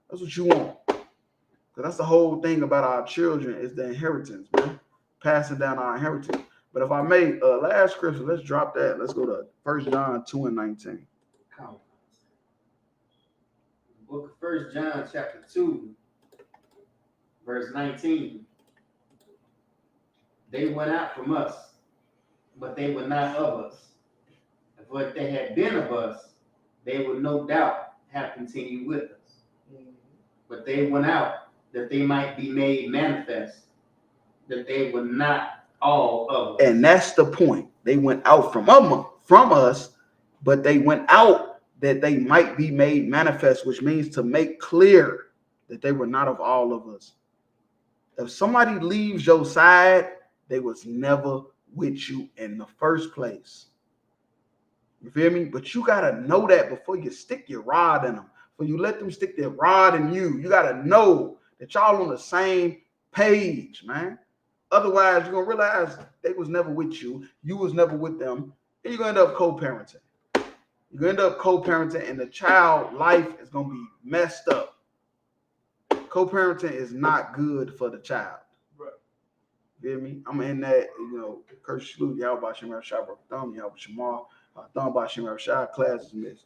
That's what you want. Because that's the whole thing about our children is the inheritance, man. Passing down our inheritance. But if I may, last scripture, let's drop that. Let's go to 1 John 2:19.
Book of 1 John chapter 2, verse 19. They went out from us, but they were not of us. For if they had been of us, they would no doubt have continued with us. But they went out that they might be made manifest, that they were not all of us.
And that's the point. They went out from us, but they went out that they might be made manifest, which means to make clear that they were not of all of us. If somebody leaves your side, they was never with you in the first place. You feel me? But you got to know that before you stick your rod in them. Before you let them stick their rod in you, you got to know that y'all on the same page, man. Otherwise, you're going to realize they was never with you. You was never with them. And you're going to end up co-parenting. You're going to end up co-parenting, and the child life is going to be messed up. Co-parenting is not good for the child.
Right.
You feel me? I'm in that, curse salute, y'all by Shemar Shah, Thumb, y'all by Shamar, Thumb by Shemar Shah, class is missed.